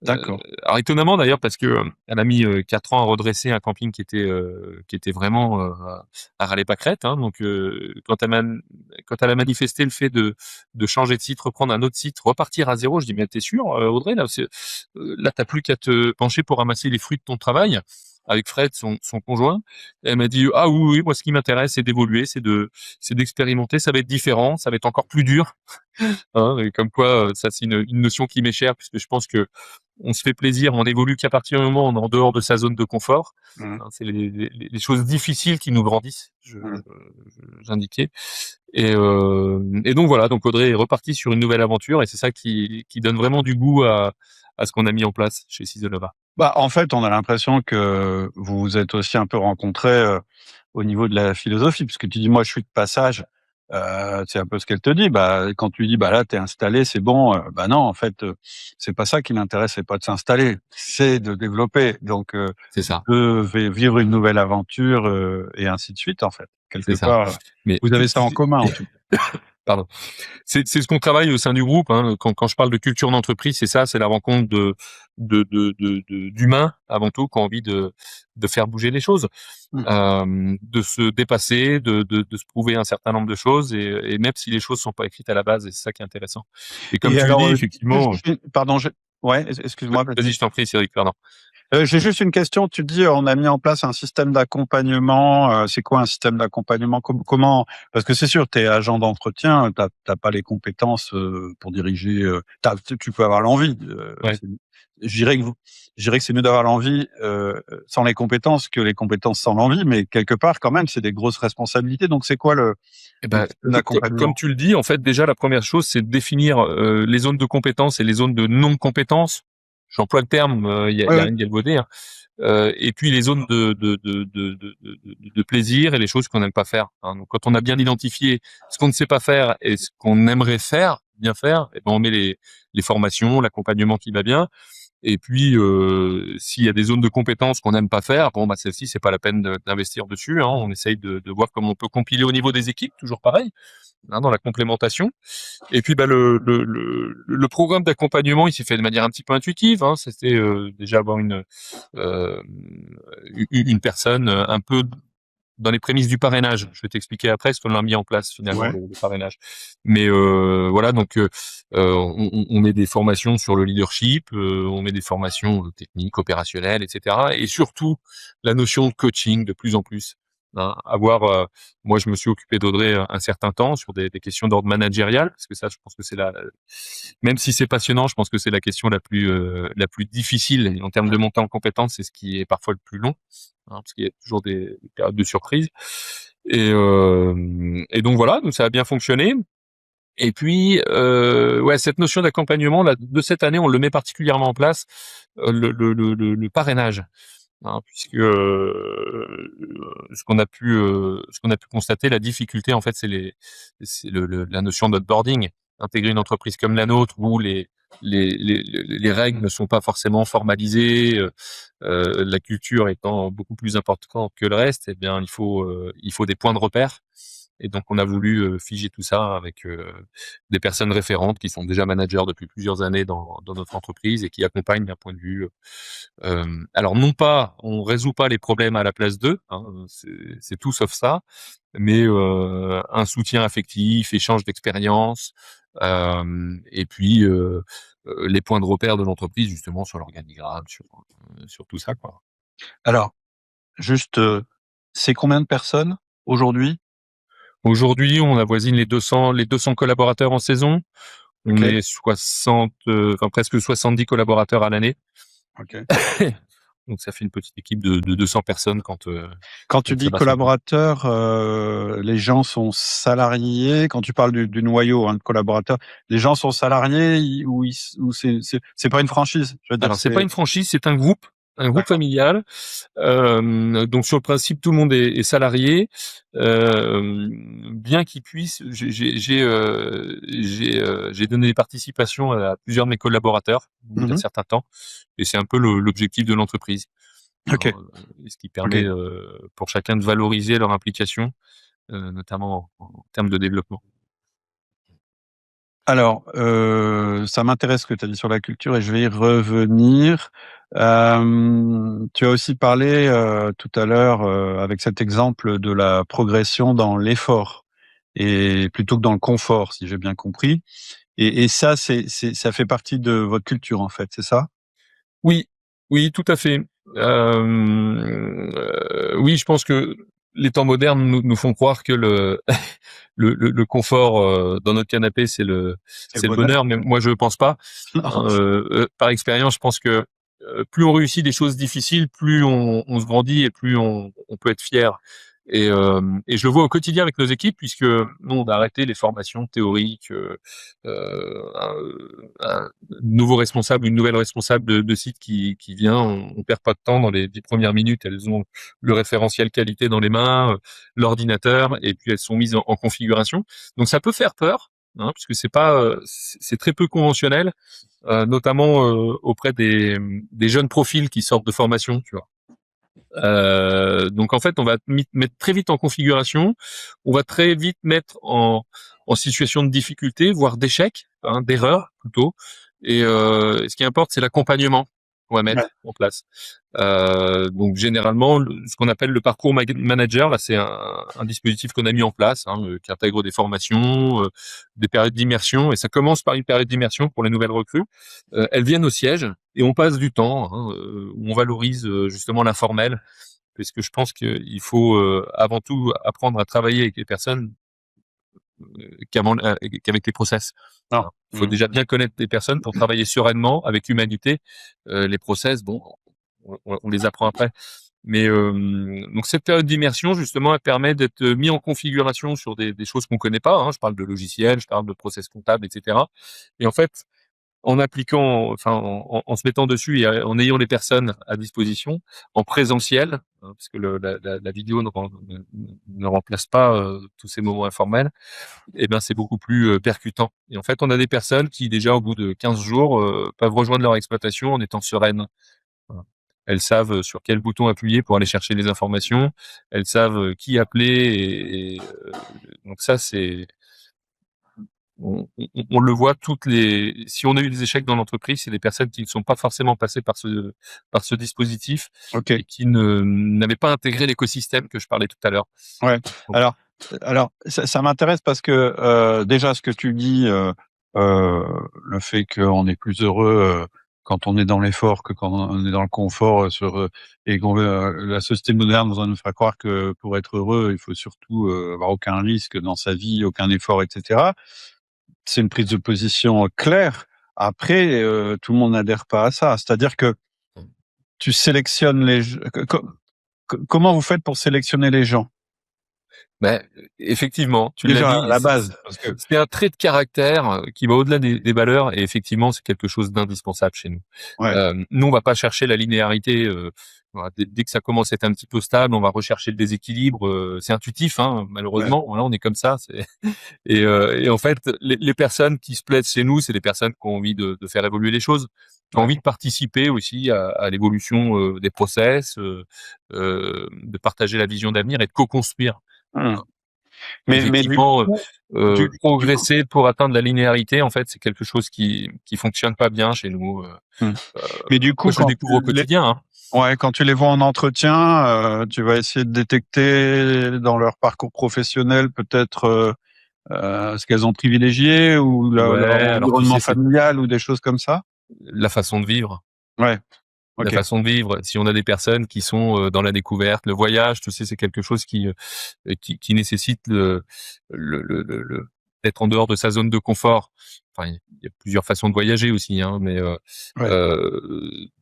d'accord.
Alors étonnamment d'ailleurs, parce que elle a mis 4 ans à redresser un camping qui était vraiment à râler pâquerette. Hein. Donc quand elle a manifesté le fait de changer de site, reprendre un autre site, repartir à zéro, je dis mais t'es sûr Audrey, là t'as plus qu'à te pencher pour ramasser les fruits de ton travail. avec Fred, son conjoint. Et elle m'a dit, ah oui, oui, moi, ce qui m'intéresse, c'est d'évoluer, c'est d'expérimenter. Ça va être différent, ça va être encore plus dur. Hein, et comme quoi, ça, c'est une notion qui m'est chère, puisque je pense que on se fait plaisir, on évolue qu'à partir du moment où on est en dehors de sa zone de confort.
Mmh.
Hein, c'est les choses difficiles qui nous grandissent,
Mmh.
j'indiquais. Et donc voilà, donc Audrey est repartie sur une nouvelle aventure et c'est ça qui donne vraiment du goût à ce qu'on a mis en place chez Ciselova.
Bah, en fait, on a l'impression que vous vous êtes aussi un peu rencontrés, au niveau de la philosophie, parce que tu dis: «Moi, je suis de passage», c'est un peu ce qu'elle te dit. Bah, quand tu dis: «Bah, là, tu es installé, c'est bon», bah, non, en fait, c'est pas ça qui l'intéresse, c'est pas de s'installer, c'est de développer. Donc,
C'est ça,
de vivre une nouvelle aventure, et ainsi de suite, en fait. Quelque
c'est ça.
part,
Mais
vous avez ça en commun, en tout cas.
pardon. C'est ce qu'on travaille au sein du groupe. Hein. Quand je parle de culture d'entreprise, c'est ça, c'est la rencontre d'humains avant tout qui ont envie de faire bouger les choses,
Mmh.
de se dépasser, de se prouver un certain nombre de choses et même si les choses sont pas écrites à la base, et c'est ça qui est intéressant. Et comme
Et
tu le dis,
alors,
effectivement,
pardon, ouais, excuse-moi,
vas-y,
vas-y.
je t'en prie, Cédric, pardon.
J'ai juste une question. Tu dis, on a mis en place un système d'accompagnement. C'est quoi un système d'accompagnement? Comment? Parce que c'est sûr, tu es agent d'entretien, t'as pas les compétences pour diriger. Tu peux avoir l'envie.
Ouais.
Je dirais que c'est mieux d'avoir l'envie sans les compétences que les compétences sans l'envie. Mais quelque part, quand même, c'est des grosses responsabilités. Donc, c'est quoi
Eh
le
ben,
système
comme
d'accompagnement?
tu le dis, en fait, déjà la première chose, c'est de définir les zones de compétences et les zones de non-compétences. J'emploie le terme,
Oui,
y a
oui.
rien de galvaudé, hein. Et puis les zones de plaisir et les choses qu'on n'aime pas faire. Hein. Donc, quand on a bien identifié ce qu'on ne sait pas faire et ce qu'on aimerait faire, bien faire, et ben on met les formations, l'accompagnement qui va bien. Et puis, s'il y a des zones de compétences qu'on n'aime pas faire, bon, bah, celle-ci, c'est pas la peine d'investir dessus, hein. On essaye de voir comment on peut compiler au niveau des équipes, toujours pareil, hein, dans la complémentation. Et puis, bah, le programme d'accompagnement, il s'est fait de manière un petit peu intuitive, hein. C'était déjà avoir euh, une personne un peu dans les prémices du parrainage. Je vais t'expliquer après ce qu'on a mis en place finalement
Ouais.
le parrainage. Mais voilà, donc on met des formations sur le leadership, on met des formations techniques, opérationnelles, etc. Et surtout la notion de coaching de plus en plus. Hein, moi je me suis occupé d'Audrey un certain temps sur des questions d'ordre managérial parce que ça je pense que c'est même si c'est passionnant, je pense que c'est la question la plus difficile et en termes de montée en compétence, c'est ce qui est parfois le plus long, hein, parce qu'il y a toujours des périodes de surprise. Et donc voilà, donc ça a bien fonctionné. Et puis, ouais, cette notion d'accompagnement là, de cette année, on le met particulièrement en place, le parrainage, hein, puisque ce qu'on a pu constater, la difficulté en fait, c'est la notion d'onboarding. Intégrer une entreprise comme la nôtre où les règles ne sont pas forcément formalisées, la culture étant beaucoup plus importante que le reste, eh bien il faut des points de repère. Et donc on a voulu figer tout ça avec des personnes référentes qui sont déjà managers depuis plusieurs années dans notre entreprise et qui accompagnent d'un point de vue. Alors non pas, on résout pas les problèmes à la place d'eux, hein, c'est tout sauf ça, mais un soutien affectif, échange d'expériences, et puis les points de repère de l'entreprise justement sur l'organigramme, sur tout ça quoi.
Alors, juste, c'est combien de personnes aujourd'hui?
Aujourd'hui, on avoisine les 200 collaborateurs en saison. On
OK,
est 60, enfin presque 70 collaborateurs à l'année.
OK.
Donc ça fait une petite équipe de 200 personnes
Quand tu
quand ça
dis
va son temps.
collaborateurs, les gens sont salariés? Quand tu parles du noyau, hein, de collaborateurs, les gens sont salariés, ou c'est pas une franchise? Je veux dire,
Alors c'est pas
c'est
une franchise, c'est un groupe
d'accord.
familial. Donc sur le principe, tout le monde est salarié, bien qu'il puisse. J'ai donné des participations à plusieurs de mes collaborateurs au bout d'un
Mmh.
certain temps, et c'est un peu l'objectif de l'entreprise.
OK,
Hein, et ce qui permet
OK.
pour chacun de valoriser leur implication, notamment en termes de développement.
Alors, ça m'intéresse ce que tu as dit sur la culture et je vais y revenir. Tu as aussi parlé, tout à l'heure, avec cet exemple de la progression dans l'effort et plutôt que dans le confort, si j'ai bien compris, et ça, ça fait partie de votre culture, en fait, c'est ça?
Oui, oui, tout à fait. Oui, je pense que les temps modernes nous font croire que le confort dans notre canapé, c'est le bonheur, mais moi je pense pas. Par expérience, je pense que plus on réussit des choses difficiles, plus on se grandit et plus on peut être fier. Et je le vois au quotidien avec nos équipes, puisque nous on a arrêté les formations théoriques. Un nouveau responsable, une nouvelle responsable de site qui vient, on perd pas de temps dans les 10 premières minutes. Elles ont le référentiel qualité dans les mains, l'ordinateur, et puis elles sont mises en configuration. Donc ça peut faire peur, hein, puisque c'est pas, c'est très peu conventionnel, notamment auprès des jeunes profils qui sortent de formation, tu vois. Donc en fait, on va mettre très vite en configuration, on va très vite mettre en situation de difficulté, voire d'échec, hein, d'erreur plutôt. Et ce qui importe, c'est l'accompagnement qu'on va mettre en place. Donc généralement, ce qu'on appelle le parcours manager, là, c'est un dispositif qu'on a mis en place, hein, qui intègre des formations, des périodes d'immersion, et ça commence par une période d'immersion pour les nouvelles recrues. Elles viennent au siège et on passe du temps, hein, où on valorise justement l'informel, parce que je pense qu'il faut avant tout apprendre à travailler avec les personnes qu'avec les process.
Non.
Il faut déjà bien connaître les personnes pour travailler sereinement, avec humanité. Les process, bon, on les apprend après. Mais donc cette période d'immersion, justement, elle permet d'être mis en configuration sur des choses qu'on connaît pas, hein. Je parle de logiciels, je parle de process comptables, etc. Et en fait, en appliquant, enfin, en se mettant dessus et en ayant les personnes à disposition, en présentiel, hein, parce que la vidéo ne remplace pas tous ces moments informels, et ben c'est beaucoup plus percutant. Et en fait, on a des personnes qui déjà au bout de 15 jours peuvent rejoindre leur exploitation en étant sereines. Voilà. Elles savent sur quel bouton appuyer pour aller chercher les informations. Elles savent qui appeler donc ça c'est on le voit si on a eu des échecs dans l'entreprise, c'est des personnes qui ne sont pas forcément passées par ce dispositif et qui n'avaient pas intégré l'écosystème que je parlais tout à l'heure.
Ouais. Donc, alors ça m'intéresse parce que déjà ce que tu dis, le fait qu'on est plus heureux quand on est dans l'effort que quand on est dans le confort et qu'on la société moderne nous faire croire que pour être heureux, il faut surtout avoir aucun risque dans sa vie, aucun effort, etc. C'est une prise de position claire. Après, tout le monde n'adhère pas à ça. C'est-à-dire que tu sélectionnes les gens. Comment vous faites pour sélectionner les gens?
Ben, effectivement, tu
déjà
l'as dit,
à la base, parce que
c'est un trait de caractère qui va au-delà des valeurs, et effectivement, c'est quelque chose d'indispensable chez nous.
ouais.
Nous, on va pas chercher la linéarité. Voilà, dès que ça commence à être un petit peu stable, on va rechercher le déséquilibre. C'est intuitif, hein, malheureusement. Voilà, on est comme ça. Et en fait, les personnes qui se plaisent chez nous, c'est des personnes qui ont envie de faire évoluer les choses, qui ont envie de participer aussi à l'évolution des process, de partager la vision d'avenir et de co-construire.
Mais
effectivement, progresser pour atteindre la linéarité, en fait, c'est quelque chose qui fonctionne pas bien chez nous.
Mais du coup,
je le découvre au quotidien. Hein.
Ouais, quand tu les vois en entretien, tu vas essayer de détecter dans leur parcours professionnel peut-être ce qu'elles ont privilégié ou leur environnement familial ou des choses comme ça.
La façon de vivre.
Ouais.
La façon de vivre. Si on a des personnes qui sont dans la découverte, le voyage, tu sais, c'est quelque chose qui nécessite d'être en dehors de sa zone de confort. Enfin, il y a plusieurs façons de voyager aussi, hein, mais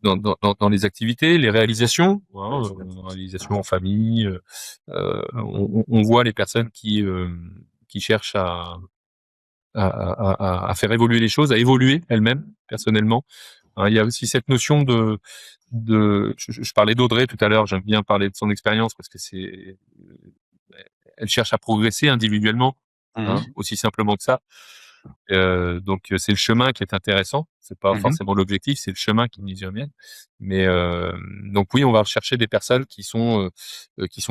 dans les activités, les réalisations, hein, réalisations en famille, on voit les personnes qui cherchent à faire évoluer les choses, à évoluer elles-mêmes personnellement. Il y a aussi cette notion je parlais d'Audrey tout à l'heure, j'aime bien parler de son expérience parce que elle cherche à progresser individuellement, hein, aussi simplement que ça. Donc c'est le chemin qui est intéressant, c'est pas forcément l'objectif, c'est le chemin qui nous y emmène. Mais donc oui, on va rechercher des personnes qui sont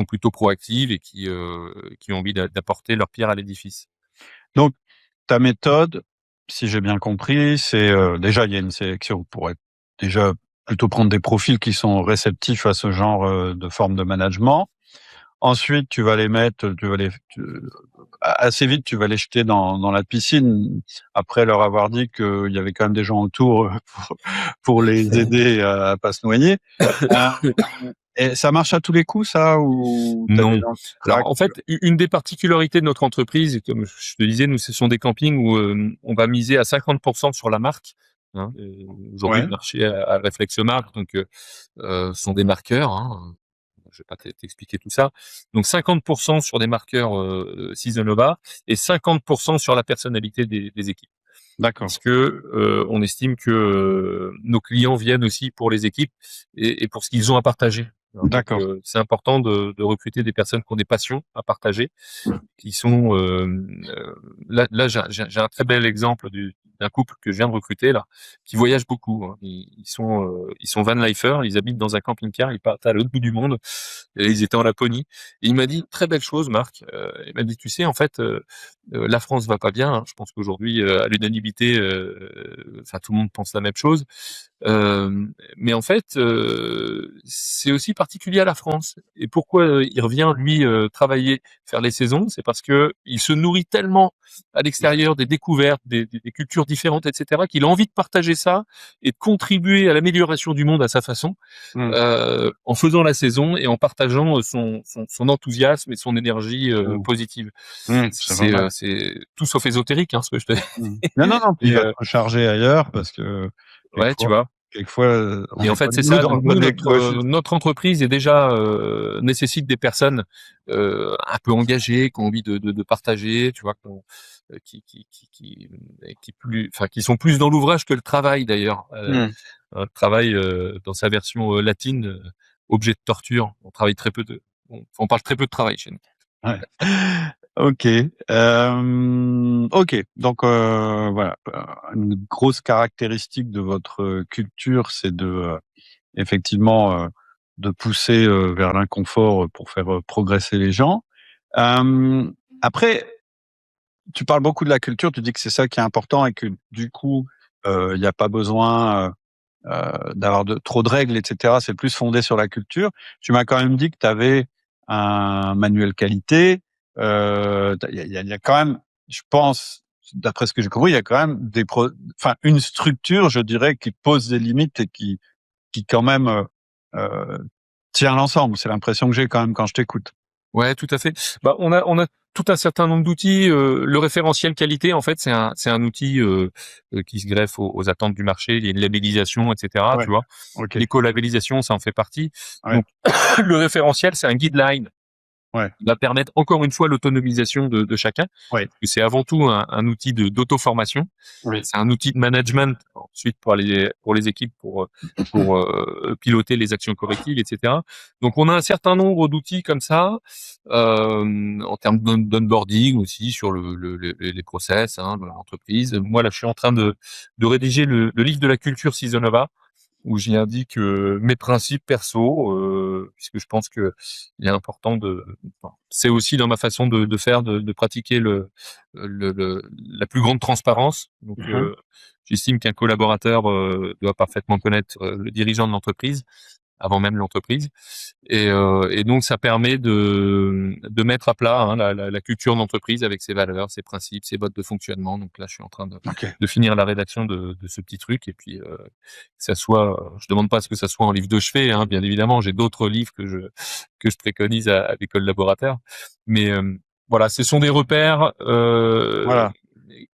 plutôt proactives et qui ont envie d'apporter leur pierre à l'édifice.
Donc ta méthode, si j'ai bien compris, c'est déjà il y a une sélection pour être déjà plutôt prendre des profils qui sont réceptifs à ce genre de forme de management. Ensuite, tu vas les mettre, assez vite, tu vas les jeter dans la piscine, après leur avoir dit qu'il y avait quand même des gens autour pour les aider à pas se noyer. Et ça marche à tous les coups, ça, ou t'as des
Non.
gens qui
Alors
craquent?
en fait, une des particularités de notre entreprise, comme je te disais, nous ce sont des campings où on va miser à 50% sur la marque. Hein. Aujourd'hui,
Ouais,
le marché a réflexe marque, donc sont des marqueurs. Hein. Je vais pas t'expliquer tout ça. Donc 50% sur des marqueurs Seasonova et 50% sur la personnalité des équipes.
d'accord,
Parce que on estime que nos clients viennent aussi pour les équipes et pour ce qu'ils ont à partager. Alors, donc
d'accord,
c'est important de recruter des personnes qui ont des passions à partager, qui sont là j'ai un très bel exemple d'un couple que je viens de recruter là, qui voyage beaucoup. Hein. Ils sont van lifers, ils habitent dans un camping-car, ils partent à l'autre bout du monde. Et ils étaient en Laponie. Et il m'a dit très belle chose, Marc. Il m'a dit, tu sais, en fait, la France va pas bien. Hein. Je pense qu'aujourd'hui, à l'unanimité, enfin tout le monde pense la même chose. Mais en fait, c'est aussi particulier à la France. Et pourquoi il revient lui travailler, faire les saisons, c'est parce que il se nourrit tellement à l'extérieur des découvertes, des cultures différentes, etc., qu'il a envie de partager ça et de contribuer à l'amélioration du monde à sa façon,
mmh,
en faisant la saison et en partageant son enthousiasme et son énergie
mmh,
positive.
c'est pas mal.
C'est tout sauf ésotérique, hein, ce que je te dis.
Mmh. Non, non, non, puis il
Et
va te recharger ailleurs parce que
ouais, tu
quelquefois
vois.
quelquefois, on
Et en
n'est pas
fait, c'est
nous
ça.
dans le
Donc
bon
nous,
écosystème.
notre entreprise est déjà nécessite des personnes un peu engagées, qui ont envie de partager, tu vois, qui sont plus dans l'ouvrage que le travail d'ailleurs.
Mmh.
Un travail dans sa version latine, objet de torture. On travaille très peu on parle très peu de travail chez nous.
Ouais. OK. OK. Donc, voilà, une grosse caractéristique de votre culture, c'est effectivement, de pousser, vers l'inconfort, pour faire, progresser les gens. Hem, Après, tu parles beaucoup de la culture, tu dis que c'est ça qui est important et que du coup, il y a pas besoin, d'avoir trop de règles et cetera, c'est plus fondé sur la culture. Tu m'as quand même dit que tu avais un manuel qualité, tu il y a quand même, je pense, d'après ce que j'ai compris, il y a quand même une structure, je dirais, qui pose des limites et qui quand même, heu, tient l'ensemble. C'est l'impression que j'ai quand même quand je t'écoute.
Ouais, tout à fait. Bah, on a tout un certain nombre d'outils. Le référentiel qualité, en fait, c'est un outil qui se greffe aux attentes du marché. Il y a une labellisation, etc.
Ouais,
Tu vois,
OK.
l'éco-labellisation, ça en fait partie.
Ouais,
Donc, le référentiel, c'est un guideline
ouais,
qui va permettre encore une fois l'autonomisation de chacun.
ouais,
C'est avant tout un outil d'auto-formation.
oui.
C'est un outil de management ensuite pour les équipes pour piloter les actions correctives, etc. Donc on a un certain nombre d'outils comme ça en termes d'onboarding aussi sur les process de l'entreprise. Moi là, je suis en train de rédiger le livre de la culture Seasonova où j'y indique mes principes perso, puisque je pense que il est important enfin, c'est aussi dans ma façon de faire, de pratiquer la plus grande transparence. Donc,
Mmh.
j'estime qu'un collaborateur doit parfaitement connaître le dirigeant de l'entreprise avant même l'entreprise. Et donc ça permet de mettre à plat la culture d'entreprise avec ses valeurs, ses principes, ses modes de fonctionnement. Donc là, je suis en train
OK.
de finir la rédaction de ce petit truc et puis que ça soit, je demande pas à ce que ça soit en livre de chevet, hein, bien évidemment. J'ai d'autres livres que je préconise à des collaborateurs, mais voilà, ce sont des repères
Voilà.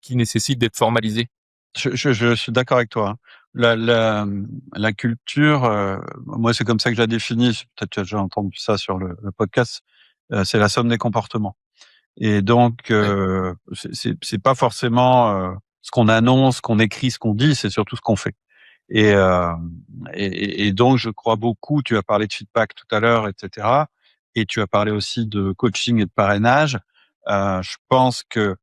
qui nécessitent d'être formalisés.
Je suis d'accord avec toi, hein. La culture, moi, c'est comme ça que je la définis, peut-être tu as déjà entendu ça sur le podcast, c'est la somme des comportements et donc
Ouais,
c'est pas forcément, ce qu'on annonce, ce qu'on écrit, ce qu'on dit, c'est surtout ce qu'on fait et donc je crois beaucoup, tu as parlé de feedback tout à l'heure et cetera et tu as parlé aussi de coaching et de parrainage. Je pense que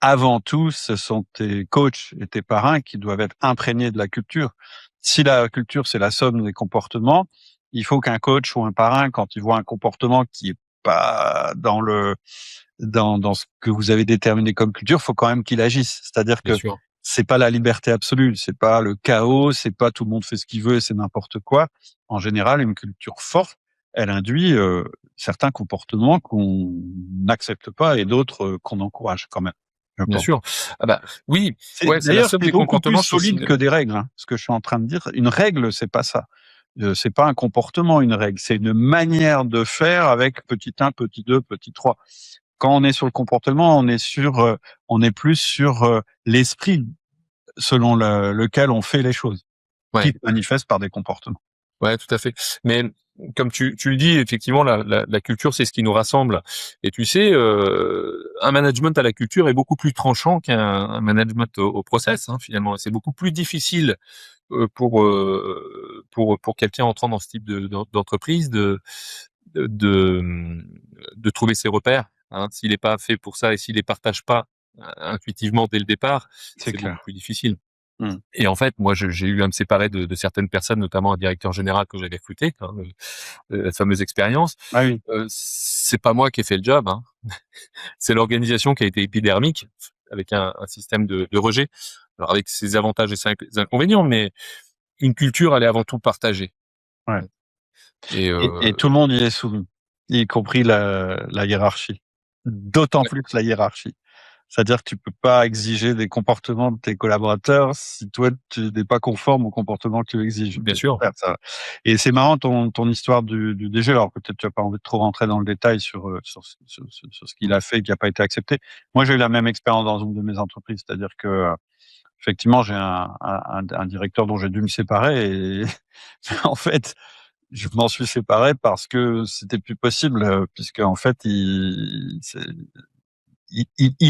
avant tout, ce sont tes coachs et tes parrains qui doivent être imprégnés de la culture. Si la culture, c'est la somme des comportements, il faut qu'un coach ou un parrain, quand il voit un comportement qui est pas dans ce que vous avez déterminé comme culture, faut quand même qu'il agisse. C'est-à-dire
bien
que
sûr.
c'est pas la liberté absolue, c'est pas le chaos, c'est pas tout le monde fait ce qu'il veut et c'est n'importe quoi. En général, une culture forte, elle induit certains comportements qu'on n'accepte pas et d'autres qu'on encourage quand même, je
Bien
pense.
sûr. Ah bah oui, ouais, c'est la
D'ailleurs,
somme
c'est
des
beaucoup plus
comportements.
solide que des règles, hein, ce que je suis en train de dire. Une règle, c'est pas ça. C'est pas un comportement, une règle. C'est une manière de faire avec petit 1, petit 2, petit 3. Quand on est sur le comportement, on est plus sur l'esprit selon lequel on fait les choses, qui
Ouais.
se manifeste par des comportements.
Ouais, tout à fait. Mais comme tu le dis, effectivement, la culture, c'est ce qui nous rassemble. Et tu sais, un management à la culture est beaucoup plus tranchant qu'un management au process, hein, finalement. C'est beaucoup plus difficile pour quelqu'un entrant dans ce type d'entreprise de, de, de trouver ses repères. Hein. S'il n'est pas fait pour ça et s'il les partage pas intuitivement dès le départ,
C'est
c'est beaucoup
clair.
plus difficile.
Mmh.
Et en fait, moi, j'ai eu à me séparer de certaines personnes, notamment un directeur général que j'avais recruté, hein, la fameuse expérience.
Ah oui.
C'est pas moi qui ai fait le job, hein. C'est l'organisation qui a été épidermique, avec un système de rejet. Alors avec ses avantages et ses inconvénients, mais une culture, elle est avant tout partagée.
Ouais.
Et
Et tout le monde y est soumis, y compris la hiérarchie. D'autant
ouais,
plus la hiérarchie. C'est-à-dire que tu peux pas exiger des comportements de tes collaborateurs si toi tu n'es pas conforme au comportement que tu exiges.
bien sûr.
Ça. Et c'est marrant ton histoire du DG. Alors peut-être tu as pas envie de trop rentrer dans le détail sur ce qu'il a fait et qui n'a pas été accepté. Moi j'ai eu la même expérience dans une de mes entreprises, c'est-à-dire que effectivement j'ai un directeur dont j'ai dû me séparer et en fait je m'en suis séparé parce que c'était plus possible, puisque en fait il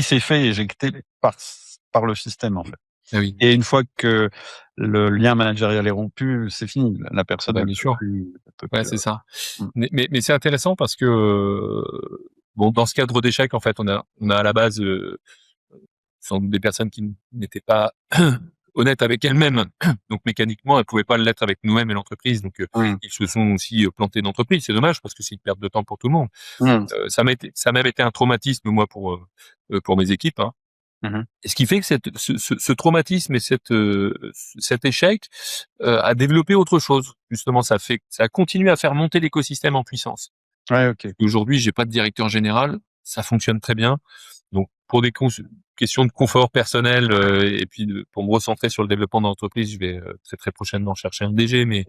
s'est fait éjecter par le système, en fait.
Ah oui,
Et une fois que le lien managérial est rompu, c'est fini. La personne,
bah bien sûr.
elle peut
Ouais,
plus,
c'est ça.
mmh.
Mais c'est intéressant parce que bon, dans ce cadre d'échec, en fait, on a à la base sont des personnes qui n'étaient pas honnêtes avec elles-mêmes. Donc mécaniquement, elles pouvaient pas l'être avec nous-mêmes et l'entreprise. Donc
Mmh.
ils se sont aussi plantés d'entreprise. C'est dommage parce que c'est une perte de temps pour tout le monde.
Mmh.
Ça a même été un traumatisme moi pour mes équipes. Hein.
Mmh mh.
Et ce qui fait que ce traumatisme et cet échec a développé autre chose. Justement, ça a continué à faire monter l'écosystème en puissance.
Ouais, OK.
Aujourd'hui, j'ai pas de directeur général, ça fonctionne très bien. Donc, pour des questions de confort personnel et puis pour me recentrer sur le développement d'entreprise, je vais très très prochainement chercher un DG, mais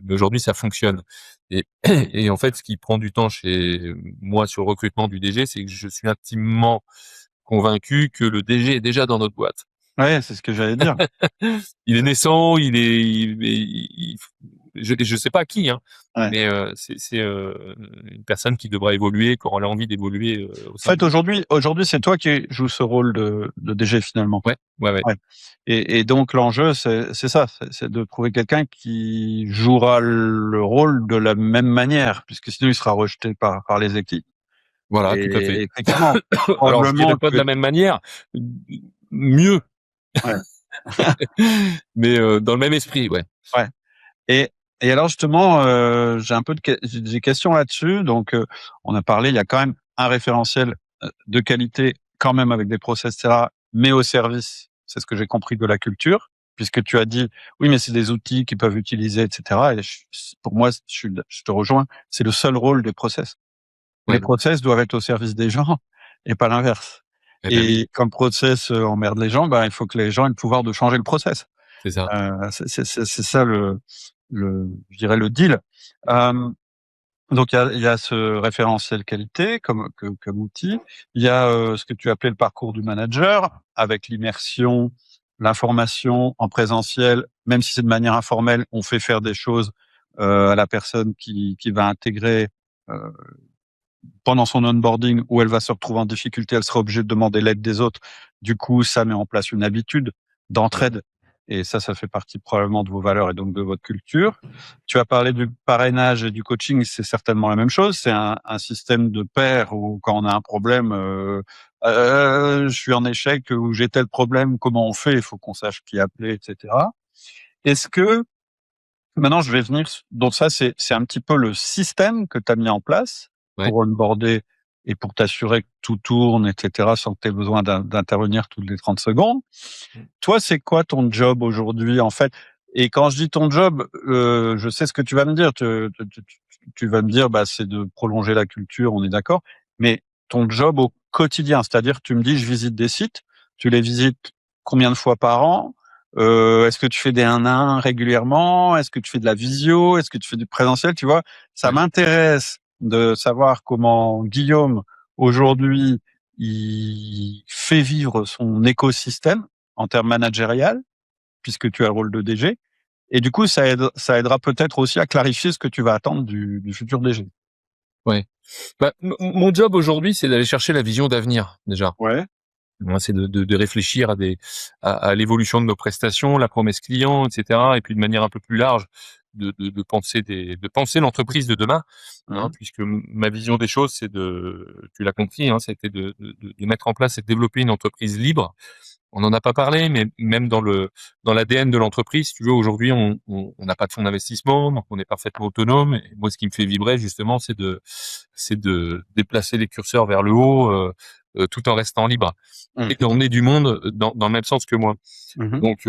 aujourd'hui ça fonctionne. Et, et en fait, ce qui prend du temps chez moi sur le recrutement du DG, c'est que je suis intimement convaincu que le DG est déjà dans notre boîte.
Ouais, c'est ce que j'allais dire.
Il est naissant, je sais pas qui, hein,
Ouais.
mais c'est une personne qui devra évoluer, qui aura l'envie d'évoluer au
En
sein
fait,
du.
aujourd'hui, c'est toi qui joues ce rôle de DG, finalement.
Ouais, ouais, ouais.
Ouais. Et donc l'enjeu, c'est ça, c'est de trouver quelqu'un qui jouera le rôle de la même manière, puisque sinon il sera rejeté par les équipes.
Voilà, tout à fait.
Et effectivement,
Alors, je dirais
probablement
pas de
que
la même manière, mieux,
ouais,
mais dans le même esprit, ouais.
ouais. Et et alors justement, j'ai un peu j'ai des questions là-dessus. Donc, on a parlé, il y a quand même un référentiel, de qualité quand même avec des process et cetera, mais au service, c'est ce que j'ai compris de la culture, puisque tu as dit: «Oui, mais c'est des outils qu'ils peuvent utiliser et cetera», et pour moi, je te rejoins, c'est le seul rôle des process. Les
Ouais.
process doivent être au service des gens et pas l'inverse.
Eh ben oui,
Et comme process, emmerde les gens, ben, il faut que les gens aient le pouvoir de changer le process.
c'est ça.
C'est ça je dirais le deal. Hem, donc il y a ce référentiel qualité comme outil. Il y a, ce que tu appelais le parcours du manager avec l'immersion, l'information en présentiel, même si c'est de manière informelle, on fait faire des choses, à la personne qui va intégrer, heu pendant son onboarding où elle va se retrouver en difficulté, elle sera obligée de demander l'aide des autres. Du coup, ça met en place une habitude d'entraide et ça fait partie probablement de vos valeurs et donc de votre culture. Tu as parlé du parrainage et du coaching, c'est certainement la même chose. C'est un système de pair où quand on a un problème, je suis en échec ou j'ai tel problème, comment on fait? Il faut qu'on sache qui appeler, et cetera. Est-ce que maintenant je vais venir donc ça c'est un petit peu le système que tu as mis en place
Ouais.
pour onboarder et pour t'assurer que tout tourne et cetera, sans que tu aies besoin d'intervenir toutes les 30 secondes. Toi, c'est quoi ton job aujourd'hui, en fait? Et quand je dis ton job, je sais ce que tu vas me dire. tu vas me dire, bah, c'est de prolonger la culture, on est d'accord. Mais ton job au quotidien, c'est-à-dire, tu me dis, je visite des sites, tu les visites combien de fois par an? Est-ce que tu fais des 1-1 régulièrement? Est-ce que tu fais de la visio? Est-ce que tu fais du présentiel? Tu vois, ça
Ouais.
m'intéresse de savoir comment Guillaume, aujourd'hui, il fait vivre son écosystème en termes managérial, puisque tu as le rôle de DG. Et du coup, ça aidera peut-être aussi à clarifier ce que tu vas attendre du futur DG.
Ouais. Bah, mon job aujourd'hui, c'est d'aller chercher la vision d'avenir, déjà.
Ouais.
Moi, c'est de réfléchir à l'évolution de nos prestations, la promesse client, etc. Et puis de manière un peu plus large, de penser l'entreprise de demain, hein,
Mmh.
puisque ma vision des choses, tu l'as compris, hein, c'était de mettre en place et de développer une entreprise libre. On n'en a pas parlé, mais même dans l'ADN de l'entreprise, si tu veux, aujourd'hui, on n'a pas de fonds d'investissement, donc on est parfaitement autonome. Et moi, ce qui me fait vibrer, justement, c'est de déplacer les curseurs vers le haut, tout en restant libre
Mmh.
et d'emmener du monde dans le même sens que moi.
Mmh.
Donc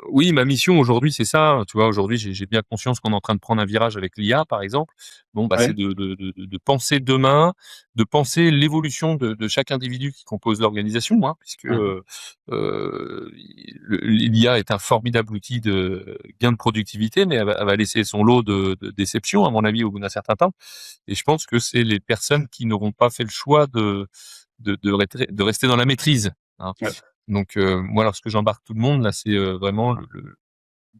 oui, ma mission aujourd'hui, c'est ça. Tu vois, aujourd'hui, j'ai bien conscience qu'on est en train de prendre un virage avec l'IA, par exemple. Bon, bah, c'est
Ouais.
de penser demain, de penser l'évolution de chaque individu qui compose l'organisation, hein, puisque
Mmh.
l'IA est un formidable outil de gain de productivité, mais elle va laisser son lot de déceptions, à mon avis, au bout d'un certain temps. Et je pense que c'est les personnes qui n'auront pas fait le choix de rester dans la maîtrise, hein.
Ouais.
Donc moi, lorsque j'embarque tout le monde, là, c'est vraiment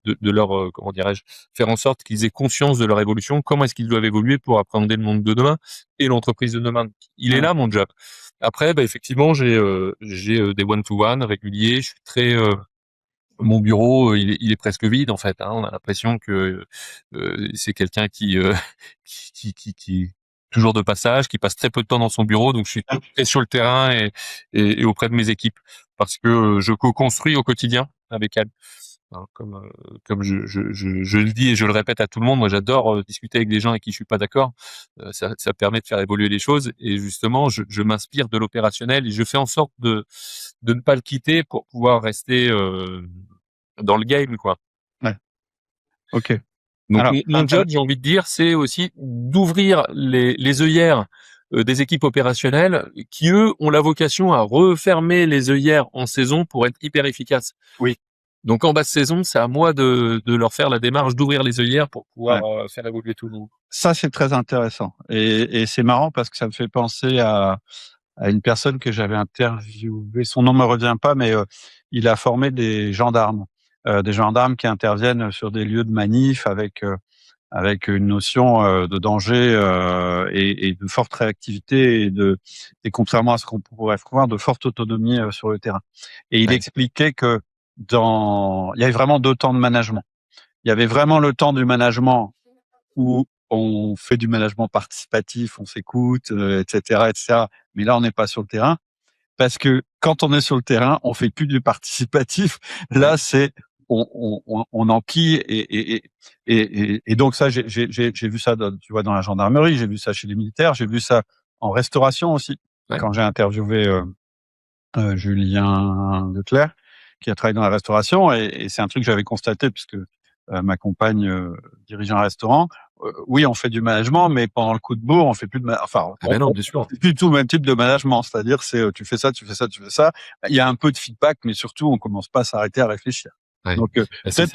de leur, comment dirais-je, faire en sorte qu'ils aient conscience de leur évolution, comment est-ce qu'ils doivent évoluer pour appréhender le monde de demain et l'entreprise de demain. Il est
Ouais.
là, mon job. Après, bah, effectivement, j'ai des one-to-one réguliers. Je suis très mon bureau, il est presque vide en fait, hein. On a l'impression que c'est quelqu'un qui est toujours de passage, qui passe très peu de temps dans son bureau. Donc je suis très sur le terrain et auprès de mes équipes parce que je co-construis au quotidien avec elles. Hein, comme je le dis et je le répète à tout le monde, moi j'adore discuter avec des gens avec qui je suis pas d'accord. Ça permet de faire évoluer les choses et justement je m'inspire de l'opérationnel et je fais en sorte de ne pas le quitter pour pouvoir rester dans le game, quoi.
Ouais. OK.
Donc
Alors,
mon job, j'ai envie de dire, c'est aussi d'ouvrir les œillères des équipes opérationnelles qui, eux, ont la vocation à refermer les œillères en saison pour être hyper efficaces.
oui.
Donc en basse saison, c'est à moi de leur faire la démarche d'ouvrir les œillères pour pouvoir
Ouais.
faire évoluer tout le monde.
Ça, c'est très intéressant et c'est marrant parce que ça me fait penser à une personne que j'avais interviewée. Son nom me revient pas, mais il a formé des gendarmes qui interviennent sur des lieux de manif avec une notion de danger et de forte réactivité et contrairement à ce qu'on pourrait croire, de forte autonomie sur le terrain. Et il
Ouais.
expliquait que il y avait vraiment 2 temps de management. Il y avait vraiment le temps du management où on fait du management participatif, on s'écoute, et cetera. Mais là, on n'est pas sur le terrain parce que quand on est sur le terrain, on fait plus du participatif.
Ouais.
Là, c'est on enquille et donc ça, j'ai vu ça tu vois, dans la gendarmerie, j'ai vu ça chez les militaires, j'ai vu ça en restauration aussi.
Ouais.
Quand j'ai interviewé, Julien Leclerc, qui a travaillé dans la restauration et c'est un truc que j'avais constaté puisque, ma compagne, dirige un restaurant. Oui, on fait du management, mais pendant le coup de bourre, on fait plus de enfin,
Ah ben non, bien sûr.
c'est plus du tout le même type de management. C'est-à-dire, c'est, tu fais ça, tu fais ça, tu fais ça. Il y a un peu de feedback, mais surtout, on commence pas à s'arrêter à réfléchir.
Ouais.
Donc,
Bah,
peut-être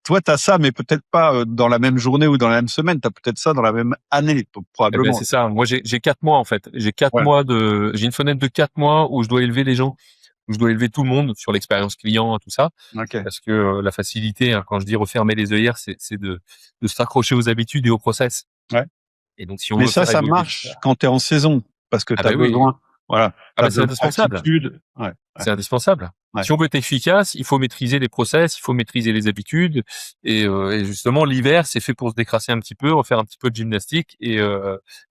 toi, tu as ça, mais peut-être pas, dans la même journée ou dans la même semaine. Tu as peut-être ça dans la même année,
eh ben,
probablement.
c'est ça. Moi, j'ai 4 mois en fait.
Ouais.
J'ai une fenêtre de 4 mois où je dois élever les gens, où je dois élever tout le monde sur l'expérience client, tout ça.
OK.
Parce que la facilité, hein, quand je dis refermer les œillères, c'est de se raccrocher aux habitudes et aux process.
Ouais.
Et donc, si on
Mais
veut faire
ça
évoluer tout
marche
ça,
quand tu es en saison parce que
ah
tu as
ben oui,
besoin, voilà,
ah
tu as
ben c'est
besoin de
indispensable.
certitude. Ouais, ouais,
C'est indispensable.
ouais.
Si on veut être efficace, il faut maîtriser les process, il faut maîtriser les habitudes. Et justement, l'hiver, c'est fait pour se décrasser un petit peu, refaire un petit peu de gymnastique et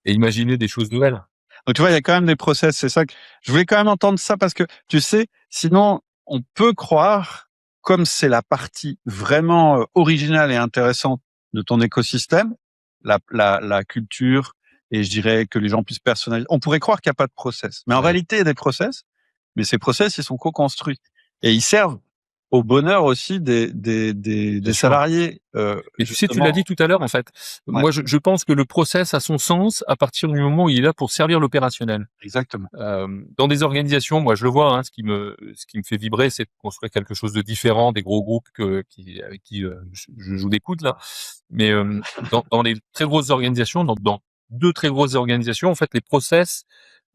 imaginer des choses nouvelles.
Donc tu vois, il y a quand même des process. C'est ça que je voulais quand même entendre ça parce que tu sais, sinon on peut croire, comme c'est la partie vraiment originale et intéressante de ton écosystème, la culture, et je dirais que les gens puissent personnaliser. On pourrait croire qu'il n'y a pas de process, mais en
Ouais.
réalité il y a des process. Mais ces process, ils sont co-construits et ils servent au bonheur aussi
Bien
des
sûr.
salariés.
Et tu sais, tu l'as dit
Justement,
tout à l'heure, en fait.
ouais,
Moi, je pense que le process a son sens à partir du moment où il est là pour servir l'opérationnel.
exactement.
Dans des organisations, moi, je le vois, hein, ce qui me fait vibrer, c'est de construire quelque chose de différent des gros groupes avec qui je joue des coudes là. Mais dans les très grosses organisations, dans deux très grosses organisations, en fait, les process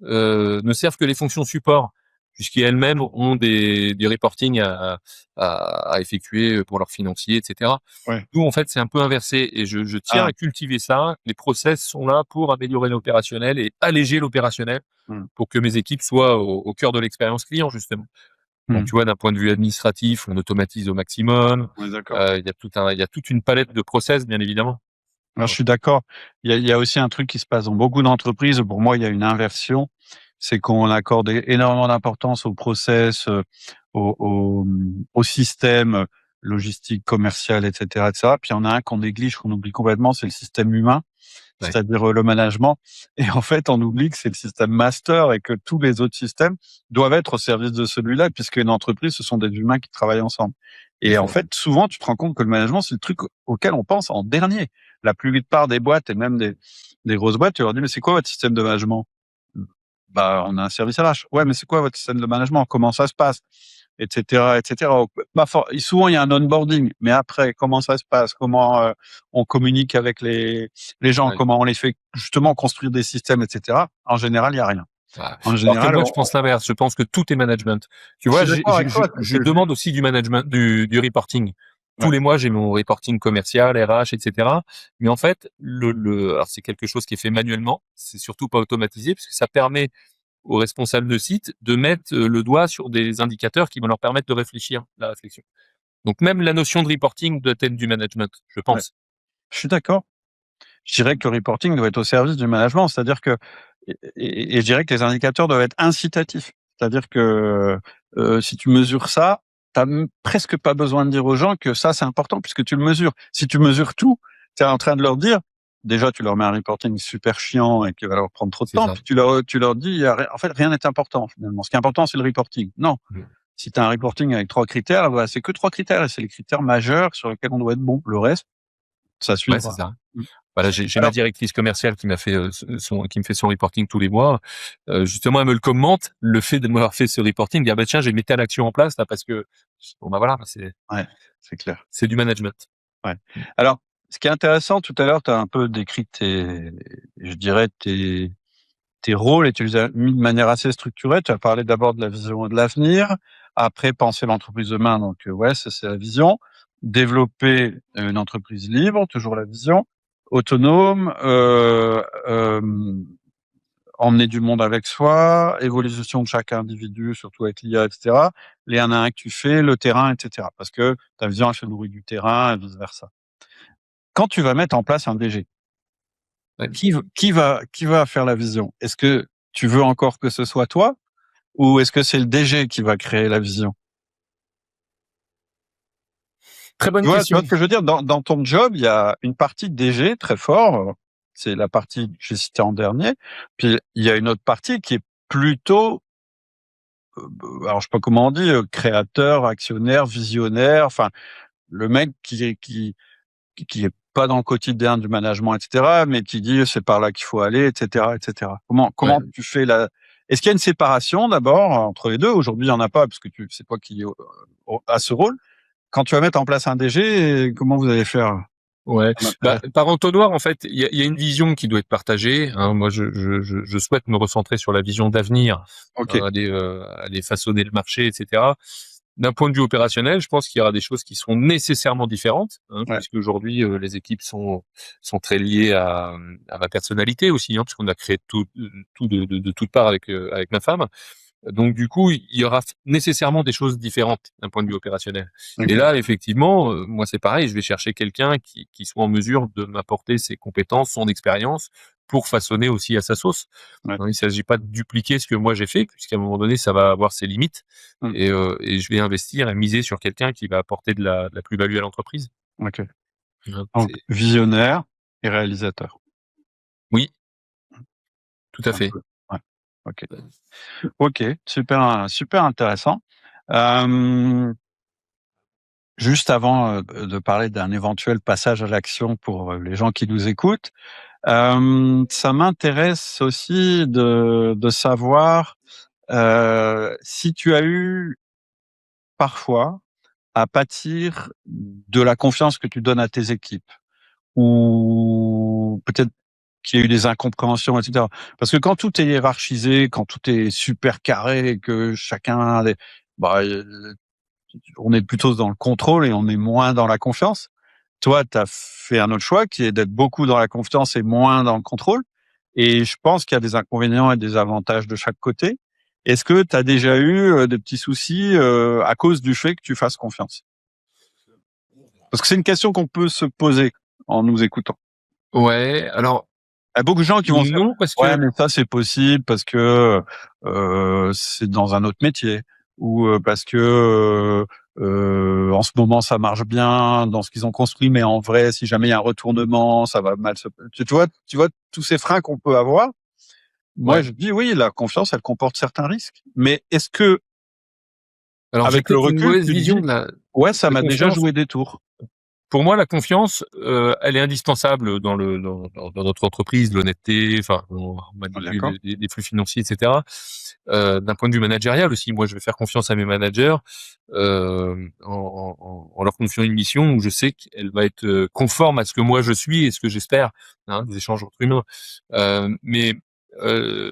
ne servent que les fonctions support, puisqu'elles-mêmes ont des reporting à effectuer pour leurs financiers, etc.
Ouais.
Nous, en fait, c'est un peu inversé et je tiens
Ah,
à cultiver ça. Les process sont là pour améliorer l'opérationnel et alléger l'opérationnel
mmh,
pour que mes équipes soient au cœur de l'expérience client, justement. Donc,
mmh,
tu vois, d'un point de vue administratif, on automatise au maximum.
on est d'accord.
Il y a toute une palette de process, bien évidemment.
Alors, je suis d'accord. Il y a aussi un truc qui se passe dans beaucoup d'entreprises. Pour moi, il y a une inversion. C'est qu'on accorde énormément d'importance au process, au système logistique, commercial, etc., etc. Puis il y en a un qu'on néglige, qu'on oublie complètement, c'est le système humain,
Ouais.
c'est-à-dire le management. Et en fait, on oublie que c'est le système master et que tous les autres systèmes doivent être au service de celui-là, puisque une entreprise, ce sont des humains qui travaillent ensemble.
Tout à
Et en
fait.
fait, souvent, tu te rends compte que le management, c'est le truc auquel on pense en dernier. La plupart des boîtes et même des grosses boîtes, tu leur dis, mais c'est quoi votre système de management? Bah, on a un service RH. Ouais, mais c'est quoi votre système de management? Comment ça se passe? Etc., etc. Souvent, il y a un onboarding, mais après, comment ça se passe? Comment on communique avec les gens?
Ouais.
Comment on les fait justement construire des systèmes, etc. En général, il y a rien.
Ouais.
En
Alors que
général,
moi, je pense l'inverse. Je pense que tout est management. Tu
je
vois,
suis d'accord avec toi.
je demande aussi du management, du reporting. Tous
Ouais.
les mois, j'ai mon reporting commercial, RH, etc. Mais en fait, alors c'est quelque chose qui est fait manuellement. C'est surtout pas automatisé parce que ça permet aux responsables de site de mettre le doigt sur des indicateurs qui vont leur permettre de réfléchir, la réflexion. Donc même la notion de reporting doit être du management, je
Ouais.
pense.
Je suis d'accord. Je dirais que le reporting doit être au service du management, c'est-à-dire que et je dirais que les indicateurs doivent être incitatifs. C'est-à-dire que, si tu mesures ça, tu as presque pas besoin de dire aux gens que ça, c'est important puisque tu le mesures. Si tu mesures tout, tu es en train de leur dire déjà, tu leur mets un reporting super chiant et qui va leur prendre trop de
C'est
temps,
ça.
puis tu leur dis: En fait, rien n'est important finalement. Ce qui est important, c'est le reporting». Non,
Mm.
si tu as un reporting avec 3 critères, bah, c'est que 3 critères et c'est les critères majeurs sur lesquels on doit être bon. Le reste, ça
Ouais, c'est
suivra.
ça.
Mmh.
Voilà, j'ai ma
Alors
directrice commerciale qui m'a fait qui me fait son reporting tous les mois. Justement, elle me le commente, le fait de m'avoir fait ce reporting, dire bah tiens, j'ai mis telle action en place là parce que bon bah voilà,
ouais, c'est clair.
c'est du management.
Ouais.
Mm.
Alors, ce qui est intéressant, tout à l'heure, tu as un peu décrit je dirais tes rôles et tu les as mis de manière assez structurée. Tu as parlé d'abord de la vision de l'avenir, après penser l'entreprise demain, donc ouais, ça c'est la vision. Développer une entreprise libre, toujours la vision. Autonome, emmener du monde avec soi, évolution de chaque individu, surtout avec l'IA, etc. Les 1 à 1 que tu fais, le terrain, etc. Parce que ta vision, elle se nourrit du terrain et vice versa. Quand tu vas mettre en place un DG,
Ouais.
qui va faire la vision? Est-ce que tu veux encore que ce soit toi ou est-ce que c'est le DG qui va créer la vision?
Très bonne
Tu vois
question.
ce que je veux dire? Dans ton job, il y a une partie DG très fort, c'est la partie que j'ai citée en dernier, puis il y a une autre partie qui est plutôt, alors je sais pas comment on dit, créateur, actionnaire, visionnaire, enfin le mec qui est pas dans le quotidien du management, et cetera, mais qui dit: «C'est par là qu'il faut aller», et cetera, et cetera.
Ouais.
Comment tu fais la est-ce qu'il y a une séparation d'abord entre les 2? Aujourd'hui, il y en a pas parce que c'est toi qui, as ce rôle. Quand tu vas mettre en place un DG, comment vous allez faire?
Ouais.
Ça
Bah,
m'intéresse.
par entonnoir, en fait, il y a une vision qui doit être partagée. Hein. Moi, je souhaite me recentrer sur la vision d'avenir,
OK,
hein, aller façonner le marché, etc. D'un point de vue opérationnel, je pense qu'il y aura des choses qui seront nécessairement différentes, hein,
ouais,
puisque aujourd'hui les équipes sont très liées à ma personnalité aussi, hein, puisqu'on a créé tout de toutes parts avec ma femme. Donc du coup, il y aura nécessairement des choses différentes d'un point de vue opérationnel. Et
OK,
là, effectivement, moi c'est pareil, je vais chercher quelqu'un qui soit en mesure de m'apporter ses compétences, son expérience, pour façonner aussi à sa sauce.
ouais,
Hein, il ne s'agit pas de dupliquer ce que moi j'ai fait, puisqu'à un moment donné, ça va avoir ses limites,
mmh,
et je vais investir et miser sur quelqu'un qui va apporter de la plus-value à l'entreprise.
OK.
Hein,
Donc visionnaire et réalisateur.
oui, tout à
Un
fait.
peu, ouais, OK. OK, super, super intéressant. Hem juste avant de parler d'un éventuel passage à l'action pour les gens qui nous écoutent, ça m'intéresse aussi de savoir si tu as eu parfois à pâtir de la confiance que tu donnes à tes équipes, ou peut-être qu'il y a eu des incompréhensions, etc. Parce que quand tout est hiérarchisé, quand tout est super carré, et que chacun, bah, on est plutôt dans le contrôle et on est moins dans la confiance. Toi, tu as fait un autre choix qui est d'être beaucoup dans la confiance et moins dans le contrôle. Et je pense qu'il y a des inconvénients et des avantages de chaque côté. Est-ce que tu as déjà eu des petits soucis à cause du fait que tu fasses confiance? Parce que c'est une question qu'on peut se poser en nous écoutant.
Ouais, alors
Il y a beaucoup de gens qui vont se dire
non, parce
ouais,
que
mais ça c'est possible parce que c'est dans un autre métier, ou parce que en ce moment ça marche bien dans ce qu'ils ont construit, mais en vrai si jamais il y a un retournement ça va mal se. Tu vois tous ces freins qu'on peut avoir. Moi
ouais.
je dis oui, la confiance elle comporte certains risques, mais est-ce que
Alors j'ai
avec le
peut-être une
recul
mauvaise
tu te
vision
dis
de la
ouais, ça
de
m'a déjà
confiance.
joué des tours?
Pour moi, la confiance, elle est indispensable dans notre entreprise, l'honnêteté, enfin, on manipule
D'accord.
les flux financiers, etc. D'un point de vue managérial aussi, moi, je vais faire confiance à mes managers en leur confiant une mission où je sais qu'elle va être conforme à ce que moi je suis et ce que j'espère, hein, des échanges entre humains. Mais euh,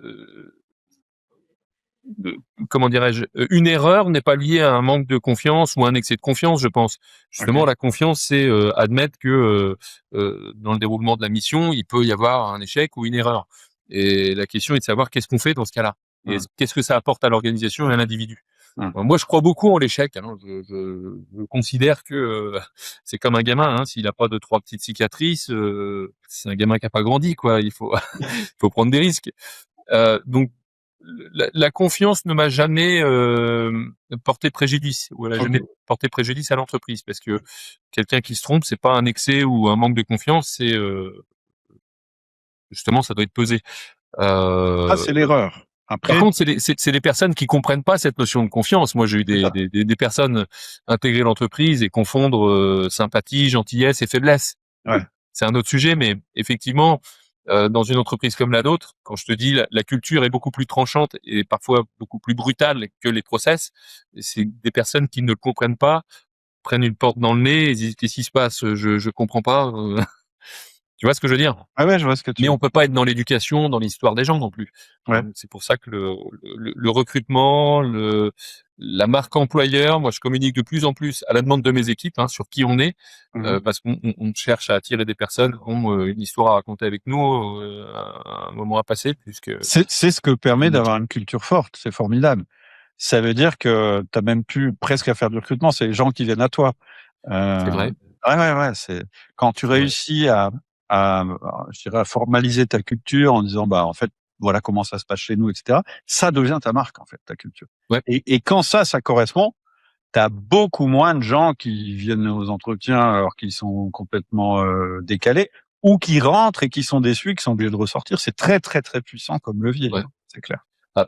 comment dirais-je, une erreur n'est pas liée à un manque de confiance ou à un excès de confiance, je pense. Justement,
Ok.
la confiance, c'est admettre que dans le déroulement de la mission, il peut y avoir un échec ou une erreur. Et la question est de savoir qu'est-ce qu'on fait dans ce cas-là. Et
Hum,
qu'est-ce que ça apporte à l'organisation et à l'individu.
hum.
Moi, je crois beaucoup en l'échec. Hein. Je considère que c'est comme un gamin. Hein. S'il n'a pas de trois petites cicatrices, c'est un gamin qui n'a pas grandi, quoi. Il faut, faut prendre des risques. Donc la confiance ne m'a jamais porté préjudice, ou elle a jamais
Ok.
porté préjudice à l'entreprise, parce que quelqu'un qui se trompe, c'est pas un excès ou un manque de confiance, c'est justement ça doit être pesé.
Ah,
Euh,
c'est l'erreur.
Par
Après,
contre, c'est les personnes qui comprennent pas cette notion de confiance. Moi, j'ai eu
c'est ça.
des personnes intégrer l'entreprise et confondre sympathie, gentillesse et faiblesse.
Ouais.
C'est un autre sujet, mais effectivement, dans une entreprise comme la nôtre, quand je te dis la culture est beaucoup plus tranchante et parfois beaucoup plus brutale que les process, c'est des personnes qui ne le comprennent pas, prennent une porte dans le nez et disent qu'est-ce qui se passe, je comprends pas. Tu vois ce que je veux dire?
Ah ouais, je vois ce que tu
Mais
veux.
on peut pas être dans l'éducation, dans l'histoire des gens non plus.
Ouais.
C'est pour ça que le recrutement, la marque employeur, moi je communique de plus en plus à la demande de mes équipes sur qui on est,
Mmh.
parce qu'on cherche à attirer des personnes qui ont une histoire à raconter avec nous, un moment à passer, puisque
C'est ce que permet d'avoir une culture forte, c'est formidable. Ça veut dire que tu as même plus presque à faire du recrutement, c'est les gens qui viennent à toi.
c'est vrai,
Ouais, ouais, ouais, c'est quand tu
c'est vrai.
réussis à je dirais à formaliser ta culture en disant: «Bah, en fait, voilà comment ça se passe chez nous», et cetera. Ça devient ta marque, en fait, ta culture.
Ouais,
Et quand ça correspond, tu as beaucoup moins de gens qui viennent aux entretiens alors qu'ils sont complètement, décalés, ou qui rentrent et qui sont déçus, qui sont obligés de ressortir. C'est très, très, très puissant comme levier,
ouais.
hein, c'est clair.
Ah,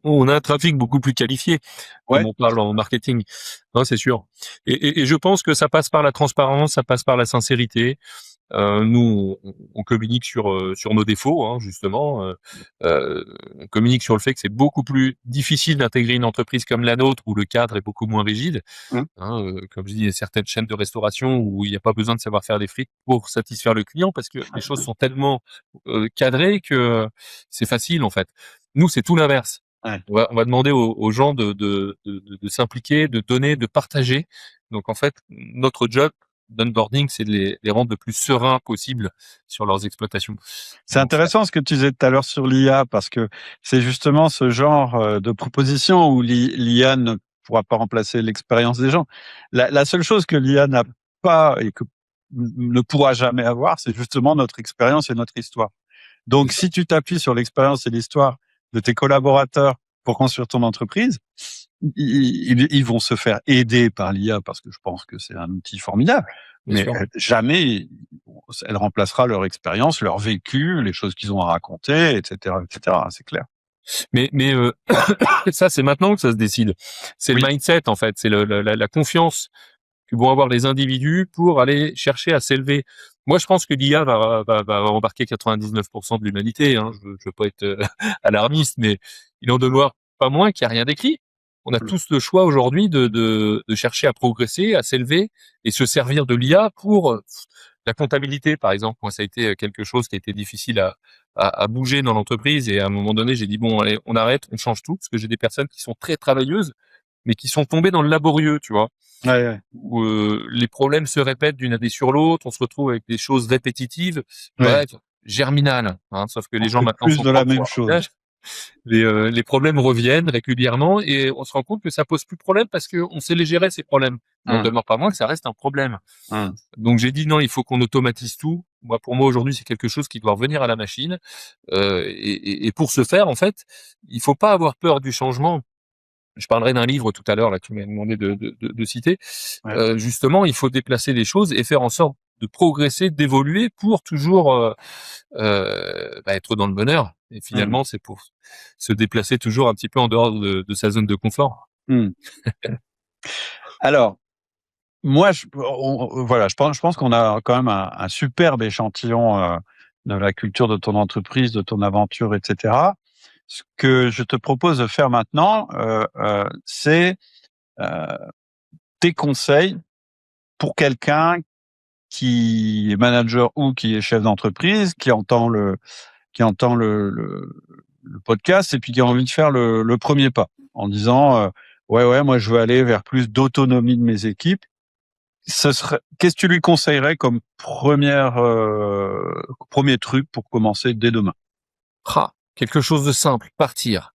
on a un trafic beaucoup plus qualifié, comme
Ouais.
on parle en marketing. Non, c'est sûr. Et je pense que ça passe par la transparence, ça passe par la sincérité. Nous, on communique sur nos défauts, justement. On communique sur le fait que c'est beaucoup plus difficile d'intégrer une entreprise comme la nôtre où le cadre est beaucoup moins rigide.
Mmh.
Comme je dis, il y a certaines chaînes de restauration où il n'y a pas besoin de savoir faire des frites pour satisfaire le client parce que les choses sont tellement cadrées que c'est facile en fait. Nous, c'est tout l'inverse.
Ouais.
On va demander aux gens de s'impliquer, de donner, de partager. Donc en fait, notre job d'onboarding, c'est de les rendre le plus sereins possible sur leurs exploitations.
C'est
Donc ça,
intéressant ce que tu disais tout à l'heure sur l'IA, parce que c'est justement ce genre de proposition où l'IA ne pourra pas remplacer l'expérience des gens. La seule chose que l'IA n'a pas et que ne pourra jamais avoir, c'est justement notre expérience et notre histoire.
c'est
Donc,
ça.
si tu t'appuies sur l'expérience et l'histoire de tes collaborateurs pour construire ton entreprise, ils vont se faire aider par l'IA parce que je pense que c'est un outil formidable,
Bien
mais
sûr.
jamais elle remplacera leur expérience, leur vécu, les choses qu'ils ont à raconter, etc., etc. C'est clair.
Mais ça, c'est maintenant que ça se décide. C'est
Oui.
le mindset, en fait. C'est la confiance que vont avoir les individus pour aller chercher à s'élever. Moi, je pense que l'IA va embarquer 99% de l'humanité. Hein. Je veux pas être alarmiste, mais il en demeure pas moins qu'il n'y a rien d'écrit. On a
Mmh.
tous le choix aujourd'hui de chercher à progresser, à s'élever et se servir de l'IA pour la comptabilité, par exemple. Moi, ça a été quelque chose qui a été difficile à bouger dans l'entreprise. Et à un moment donné, j'ai dit, bon, allez, on arrête, on change tout, parce que j'ai des personnes qui sont très travailleuses, mais qui sont tombées dans le laborieux, tu vois,
Ouais, ouais.
où les problèmes se répètent d'une année sur l'autre, on se retrouve avec des choses répétitives,
Ouais.
bref, germinal, hein, sauf que les
On
gens
fait
maintenant
plus
sont
de la
propres
même
pour leur
chose.
langage. Les problèmes reviennent régulièrement et on se rend compte que ça pose plus de problème parce qu'on sait les gérer, ces problèmes. Mais on
Mmh.
demeure pas moins que ça reste un problème.
Mmh.
Donc j'ai dit non, il faut qu'on automatise tout. Moi, pour moi aujourd'hui, c'est quelque chose qui doit revenir à la machine. Et pour ce faire, en fait, il faut pas avoir peur du changement. Je parlerai d'un livre tout à l'heure là que tu m'as demandé de citer.
Ouais.
Justement, il faut déplacer les choses et faire en sorte de progresser, d'évoluer pour toujours être dans le bonheur. Et
Mmh.
finalement, c'est pour se déplacer toujours un petit peu en dehors de sa zone de confort.
Mmh. Alors, moi, je pense qu'on a quand même un superbe échantillon, de la culture de ton entreprise, de ton aventure et cetera. Ce que je te propose de faire maintenant, c'est, heu, tes conseils pour quelqu'un qui est manager ou qui est chef d'entreprise, qui entend le podcast et puis qui a envie de faire le 1er pas en disant, «Ouais, ouais, moi je veux aller vers plus d'autonomie de mes équipes». Qu'est-ce que tu lui conseillerais comme 1er truc pour commencer dès demain?
Quelque chose de simple, partir.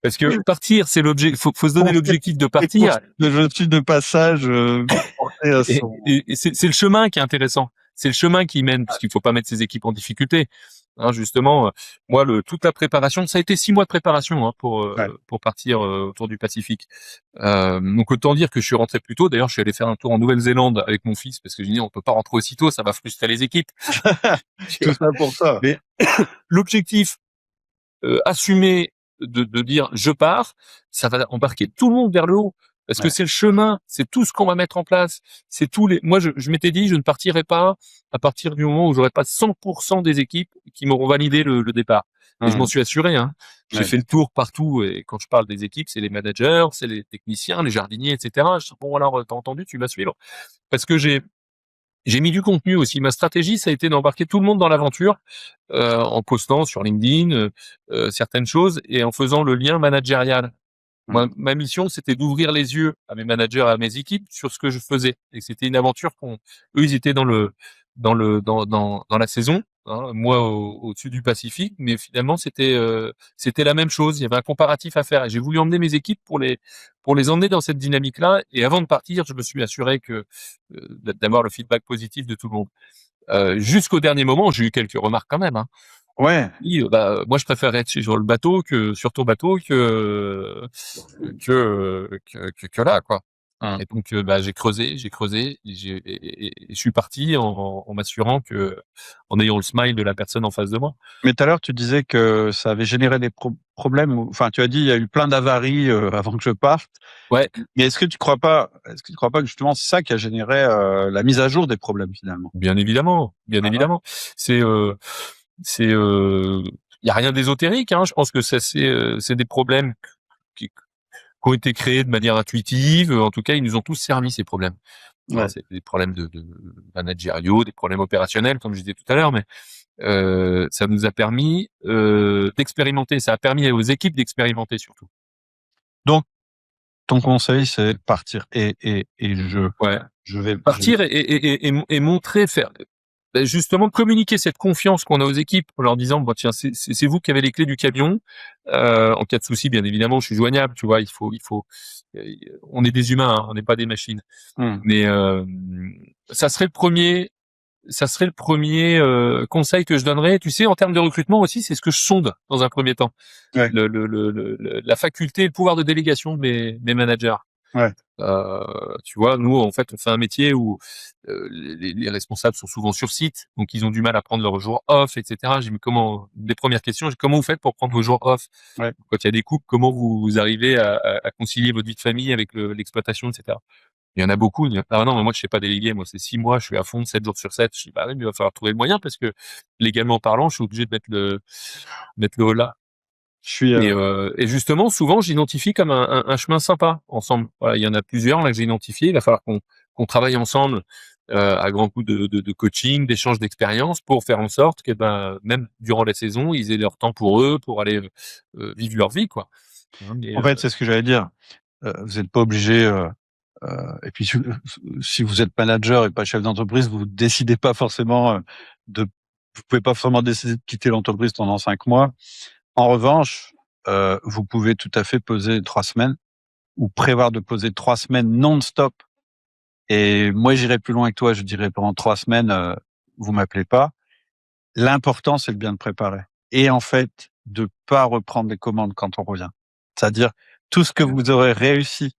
Parce que partir, c'est l'objet. Faut se donner l'objectif de
Et pour
partir.
je suis de passage, porté à
Et,
son
et c'est le chemin qui est intéressant. C'est le chemin qui mène, parce qu'il faut pas mettre ses équipes en difficulté. Hein, justement, moi, toute la préparation, ça a été 6 mois de préparation hein,
ouais.
pour partir autour du Pacifique. Donc autant dire que je suis rentré plus tôt. D'ailleurs, je suis allé faire un tour en Nouvelle-Zélande avec mon fils parce que je dis on peut pas rentrer aussitôt, ça va frustrer les équipes.
Tout ça pour ça.
Mais l'objectif assumer de dire je pars, ça va embarquer tout le monde vers le haut. Parce que
Ouais.
c'est le chemin, c'est tout ce qu'on va mettre en place, c'est tous les. Moi, je m'étais dit, je ne partirai pas à partir du moment où j'aurai pas 100% des équipes qui m'auront validé le départ. Et je m'en
Mmh.
suis assuré. Hein. J'ai
Ouais.
fait le tour partout. Et quand je parle des équipes, c'est les managers, c'est les techniciens, les jardiniers, etc. Je dis, bon alors, t'as entendu, tu vas suivre. Parce que j'ai mis du contenu aussi. Ma stratégie, ça a été d'embarquer tout le monde dans l'aventure en postant sur LinkedIn certaines choses et en faisant le lien managérial.
Mmh.
Ma mission, c'était d'ouvrir les yeux à mes managers, à mes équipes sur ce que je faisais. Et c'était une aventure eux, ils étaient dans la saison, hein, moi au-dessus du Pacifique, mais finalement c'était la même chose. Il y avait un comparatif à faire. Et j'ai voulu emmener mes équipes pour les emmener dans cette dynamique-là. Et avant de partir, je me suis assuré que d'avoir le feedback positif de tout le monde. Jusqu'au dernier moment, j'ai eu quelques remarques quand même. Hein.
Ouais.
Oui, moi je préfère être sur le bateau que sur ton bateau que là quoi.
Mmh.
Et donc j'ai creusé et je suis parti en m'assurant que en ayant le smile de la personne en face de moi.
Mais tout à l'heure, tu disais que ça avait généré des problèmes ou enfin, tu as dit: «Il y a eu plein d'avaries, avant que je parte».
Ouais,
Mais est-ce que tu crois pas que justement c'est ça qui a généré, la mise à jour des problèmes finalement?
bien évidemment, bien
Voilà.
évidemment. C'est c'est il y a rien d'ésotérique hein, je pense que ça c'est des problèmes qui ont été créés de manière intuitive. En tout cas, ils nous ont tous servi ces problèmes. Hein,
Ouais.
c'est des problèmes de managériaux, des problèmes opérationnels, comme je disais tout à l'heure, mais ça nous a permis d'expérimenter. Ça a permis aux équipes d'expérimenter surtout.
Donc ton conseil, c'est de partir et
Ouais.
je vais
Partir et montrer, faire justement communiquer cette confiance qu'on a aux équipes en leur disant bon tiens c'est vous qui avez les clés du camion en cas de souci bien évidemment je suis joignable tu vois il faut on est des humains hein, on n'est pas des machines
mmh.
mais ça serait le premier conseil que je donnerais. Tu sais, en termes de recrutement aussi, c'est ce que je sonde dans un premier temps.
Ouais.
La faculté, le pouvoir de délégation de mes managers.
Ouais.
Tu vois, nous, en fait, on fait un métier où les responsables sont souvent sur site, donc ils ont du mal à prendre leurs jours off, etc. J'ai mis des premières questions, comment vous faites pour prendre vos jours off?
Ouais.
Quand il y a des couples, comment vous arrivez à concilier votre vie de famille avec l'exploitation, etc. Il y en a beaucoup, ils disent, ah non, mais moi je sais pas déléguer, moi c'est 6 mois, je suis à fond 7 jours sur 7. Je dis, bah oui, mais il va falloir trouver le moyen parce que légalement parlant, je suis obligé de mettre le holà.
Je suis,
Et justement, souvent, j'identifie comme un chemin sympa ensemble. Voilà, il y en a plusieurs là que j'ai identifié. Il va falloir qu'on travaille ensemble à grands coups de coaching, d'échange d'expérience pour faire en sorte que même durant la saison, ils aient leur temps pour eux, pour aller vivre leur vie, quoi. Hein,
en fait, c'est ce que j'allais dire. Vous n'êtes pas obligé, et puis si vous êtes manager et pas chef d'entreprise, vous décidez pas forcément vous pouvez pas forcément décider de quitter l'entreprise pendant 5 mois. En revanche, vous pouvez tout à fait poser 3 semaines ou prévoir de poser 3 semaines non-stop. Et moi, j'irai plus loin que toi. Je dirais pendant 3 semaines, vous m'appelez pas. L'important, c'est de bien le préparer. Et en fait, de pas reprendre les commandes quand on revient. C'est-à-dire, tout ce que vous aurez réussi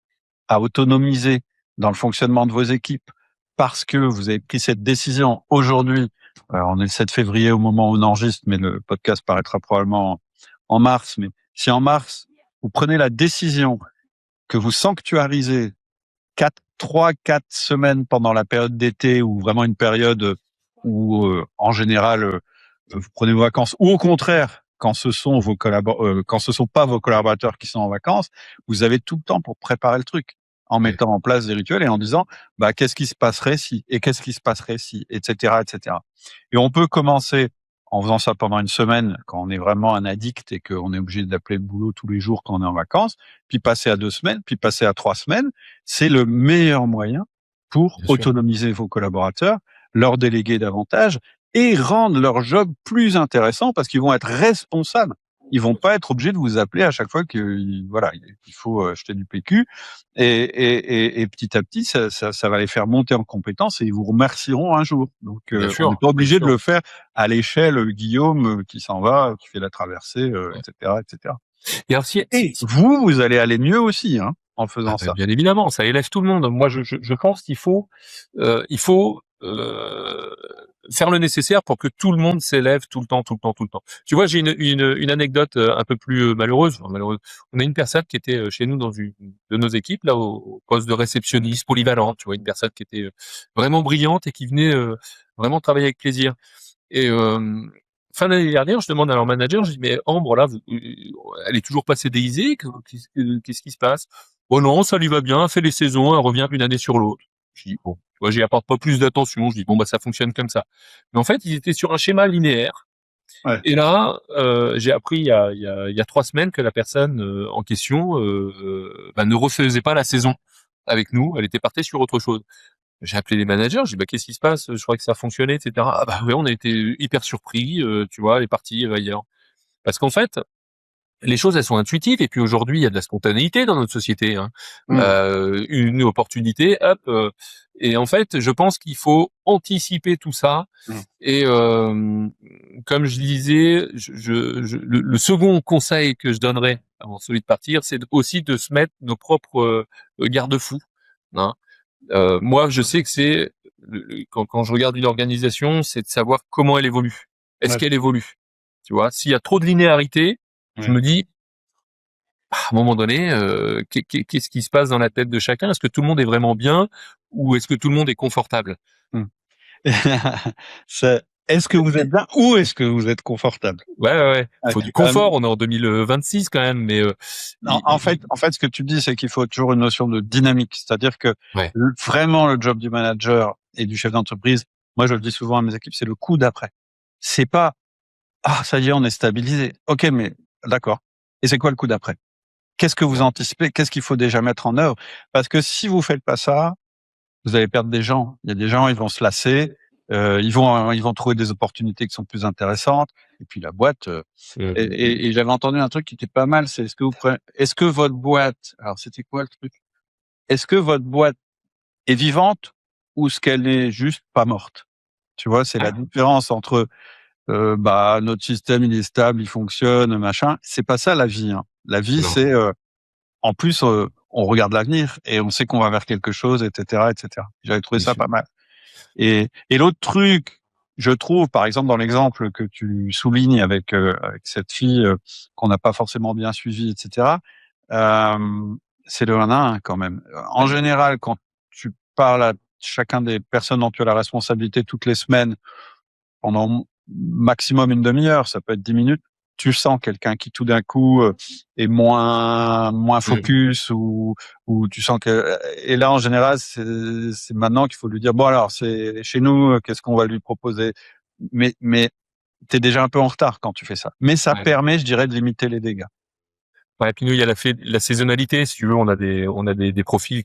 à autonomiser dans le fonctionnement de vos équipes parce que vous avez pris cette décision aujourd'hui. On est le 7 février au moment où on enregistre, mais le podcast paraîtra probablement en mars. Mais si en mars, vous prenez la décision que vous sanctuarisez 3-4 semaines pendant la période d'été ou vraiment une période où, en général, vous prenez vos vacances, ou au contraire, quand ce sont quand ce sont pas vos collaborateurs qui sont en vacances, vous avez tout le temps pour préparer le truc, en
Ouais.
mettant en place des rituels et en disant, bah, qu'est-ce qui se passerait si, et qu'est-ce qui se passerait si, etc., etc. Et on peut commencer en faisant ça pendant une semaine, quand on est vraiment un addict et qu'on est obligé d'appeler le boulot tous les jours quand on est en vacances, puis passer à 2 semaines, puis passer à 3 semaines. C'est le meilleur moyen pour
Bien sûr.
autonomiser vos collaborateurs, leur déléguer davantage et rendre leur job plus intéressant parce qu'ils vont être responsables. Ils vont pas être obligés de vous appeler à chaque fois que voilà, il faut jeter du PQ et petit à petit ça va les faire monter en compétences et ils vous remercieront un jour. Donc
Bien
on n'est
sûr,
pas
bien
obligé de
sûr.
le faire à l'échelle Guillaume qui s'en va, qui fait la traversée,
Ouais.
etc., etc.
Et alors,
Et vous allez aller mieux aussi en
ah
faisant
bah,
ça.
bien évidemment, ça élève tout le monde. Moi, je pense qu'il faut, faire le nécessaire pour que tout le monde s'élève tout le temps, tout le temps, tout le temps. Tu vois, j'ai une anecdote un peu plus malheureuse. Enfin, malheureuse. On a une personne qui était chez nous dans une de nos équipes là au poste de réceptionniste polyvalent. Tu vois, une personne qui était vraiment brillante et qui venait vraiment travailler avec plaisir. Et fin d'année dernière, je demande à leur manager, je dis mais Ambre là, elle est toujours pas CDIsée, qu'est-ce qui se passe? Oh non, ça lui va bien, elle fait les saisons, elle revient d'une année sur l'autre. Je dis bon, tu vois, j'y apporte pas plus d'attention. Je dis bon bah ça fonctionne comme ça. Mais en fait, ils étaient sur un schéma linéaire.
Ouais.
Et là, j'ai appris il y a 3 semaines que la personne en question bah, ne refaisait pas la saison avec nous. Elle était partie sur autre chose. J'ai appelé les managers, j'ai dit bah qu'est-ce qui se passe? Je crois que ça fonctionnait, etc. Ah bah ouais, on a été hyper surpris, tu vois, elle est partie ailleurs. Parce qu'en fait, les choses elles sont intuitives et puis aujourd'hui il y a de la spontanéité dans notre société. Hein.
Mmh.
Une opportunité, hop. Et en fait, je pense qu'il faut anticiper tout ça.
Mmh.
Et comme je disais, le second conseil que je donnerais avant celui de partir, c'est aussi de se mettre nos propres garde-fous. Hein. Moi, je sais que c'est quand je regarde une organisation, c'est de savoir comment elle évolue. Est-ce
Ouais.
qu'elle évolue? Tu vois, s'il y a trop de linéarité, je
Ouais.
me dis à un moment donné, qu'est-ce qui se passe dans la tête de chacun? Est-ce que tout le monde est vraiment bien ou est-ce que tout le monde est confortable?
Mmh. Est-ce que vous êtes bien ou est-ce que vous êtes confortable?
Ouais, ouais, ouais. Il
Ouais,
faut du confort. On est en 2026 quand même, mais
non, en fait, ce que tu dis, c'est qu'il faut toujours une notion de dynamique. C'est-à-dire que
ouais,
vraiment le job du manager et du chef d'entreprise, moi je le dis souvent à mes équipes, c'est le coup d'après. C'est pas ah ça y est, on est stabilisé. Ok, mais d'accord. Et c'est quoi le coup d'après? Qu'est-ce que vous anticipez? Qu'est-ce qu'il faut déjà mettre en œuvre? Parce que si vous faites pas ça, vous allez perdre des gens. Il y a des gens, ils vont se lasser, ils vont trouver des opportunités qui sont plus intéressantes. Et puis la boîte. Et j'avais entendu un truc qui était pas mal. C'est est-ce que votre boîte, alors c'était quoi le truc? Est-ce que votre boîte est vivante ou est-ce qu'elle est juste pas morte? Tu vois, c'est la différence entre bah notre système il est stable, il fonctionne, machin. C'est pas ça la vie. Hein. La vie
non,
c'est en plus on regarde l'avenir et on sait qu'on va vers quelque chose, etc., etc. J'avais trouvé
Bien
ça
sûr.
pas mal. Et l'autre truc, je trouve, par exemple, dans l'exemple que tu soulignes avec cette fille qu'on n'a pas forcément bien suivie, etc., c'est le 1 à 1 quand même. En
Ouais.
général, quand tu parles à chacun des personnes dont tu as la responsabilité toutes les semaines, pendant maximum une demi-heure, ça peut être 10 minutes, tu sens quelqu'un qui tout d'un coup est moins
Mmh.
focus ou tu sens que et là en général c'est maintenant qu'il faut lui dire bon alors c'est chez nous qu'est-ce qu'on va lui proposer mais t'es déjà un peu en retard quand tu fais ça mais ça
Ouais.
permet je dirais de limiter les dégâts.
Ouais, puis nous, il y a la saisonnalité, si tu veux, on a des profils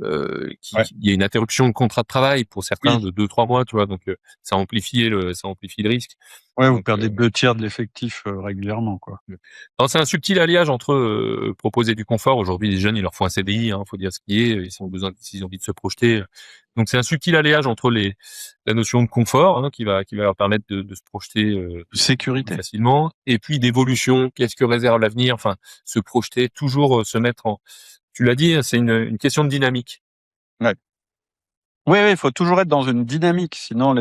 Ouais.
il y a une interruption de contrat de travail pour certains
Oui.
de 2-3 mois, tu vois, donc ça amplifie le risque.
Ouais, vous
Donc
perdez 2 tiers de l'effectif régulièrement quoi.
alors c'est un subtil alliage entre proposer du confort. Aujourd'hui, les jeunes, il leur faut un CDI, hein, faut dire ce qui est. S'ils ont envie de se projeter. Donc c'est un subtil alliage entre la notion de confort, hein, qui va leur permettre de se projeter plus
Sécurité.
facilement, et puis d'évolution. Qu'est-ce que réserve l'avenir? Enfin, se projeter, toujours se mettre en. Tu l'as dit, c'est une question de dynamique.
Ouais. Oui, il faut toujours être dans une dynamique, sinon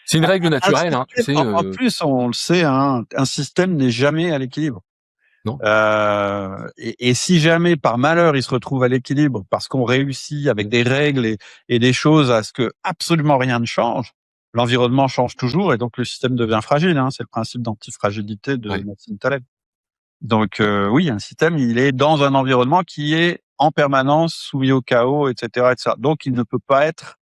C'est une règle
un
naturelle, hein, tu
système
sais.
en plus, on le sait, hein, un système n'est jamais à l'équilibre.
Non.
Et si jamais, par malheur, il se retrouve à l'équilibre parce qu'on réussit avec des règles et des choses à ce que absolument rien ne change, l'environnement change toujours et donc le système devient fragile, hein. C'est le principe d'antifragilité de
Ouais.
Nassim Taleb. Donc oui, un système, il est dans un environnement qui est en permanence soumis au chaos, etc., etc. Donc il ne peut pas être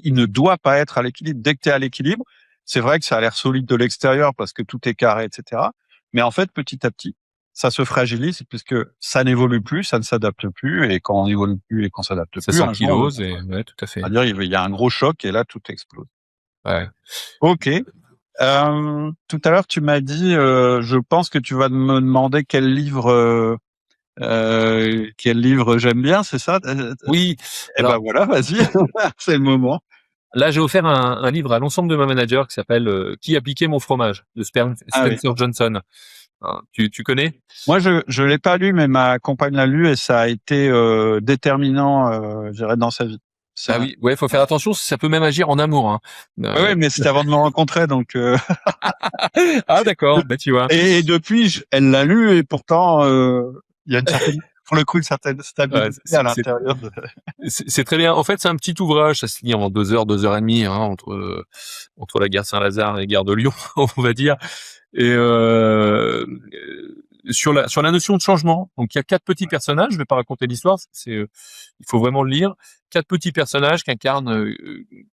il ne doit pas être à l'équilibre. Dès que tu es à l'équilibre, c'est vrai que ça a l'air solide de l'extérieur parce que tout est carré, etc. Mais en fait, petit à petit, ça se fragilise puisque ça n'évolue plus, ça ne s'adapte plus. Et quand on n'évolue plus et qu'on s'adapte
Ça
plus, un jour,
s'ankylose et ouais, tout à fait.
c'est-à-dire il y a un gros choc et là, tout explose.
Ouais.
Ok. Tout à l'heure, tu m'as dit, je pense que tu vas me demander quel livre j'aime bien, c'est ça?
Oui.
Eh ben
Alors,
voilà, vas-y, c'est le moment.
là, j'ai offert un livre à l'ensemble de ma managers qui s'appelle Qui a piqué mon fromage de
Ah oui.
Spencer Johnson. Hein, tu connais?
Moi, je l'ai pas lu, mais ma compagne l'a lu et ça a été déterminant, je dirais, dans sa vie. C'est
Ah
un...
oui, ouais, faut faire attention, ça peut même agir en amour. Hein.
Ouais, ouais, mais c'était avant de me rencontrer, donc.
Ah d'accord, bah tu vois.
Et depuis, elle l'a lu et pourtant, il y a une certaine, pour le coup, une certaine
Ouais,
stabilité à l'intérieur de.
c'est très bien. En fait, c'est un petit ouvrage, ça se lit en 2 heures et demie, hein, entre la gare Saint-Lazare et la gare de Lyon, on va dire. Et sur la notion de changement. Donc il y a 4 petits personnages. Je vais pas raconter l'histoire. Il faut vraiment le lire. 4 petits personnages qui incarnent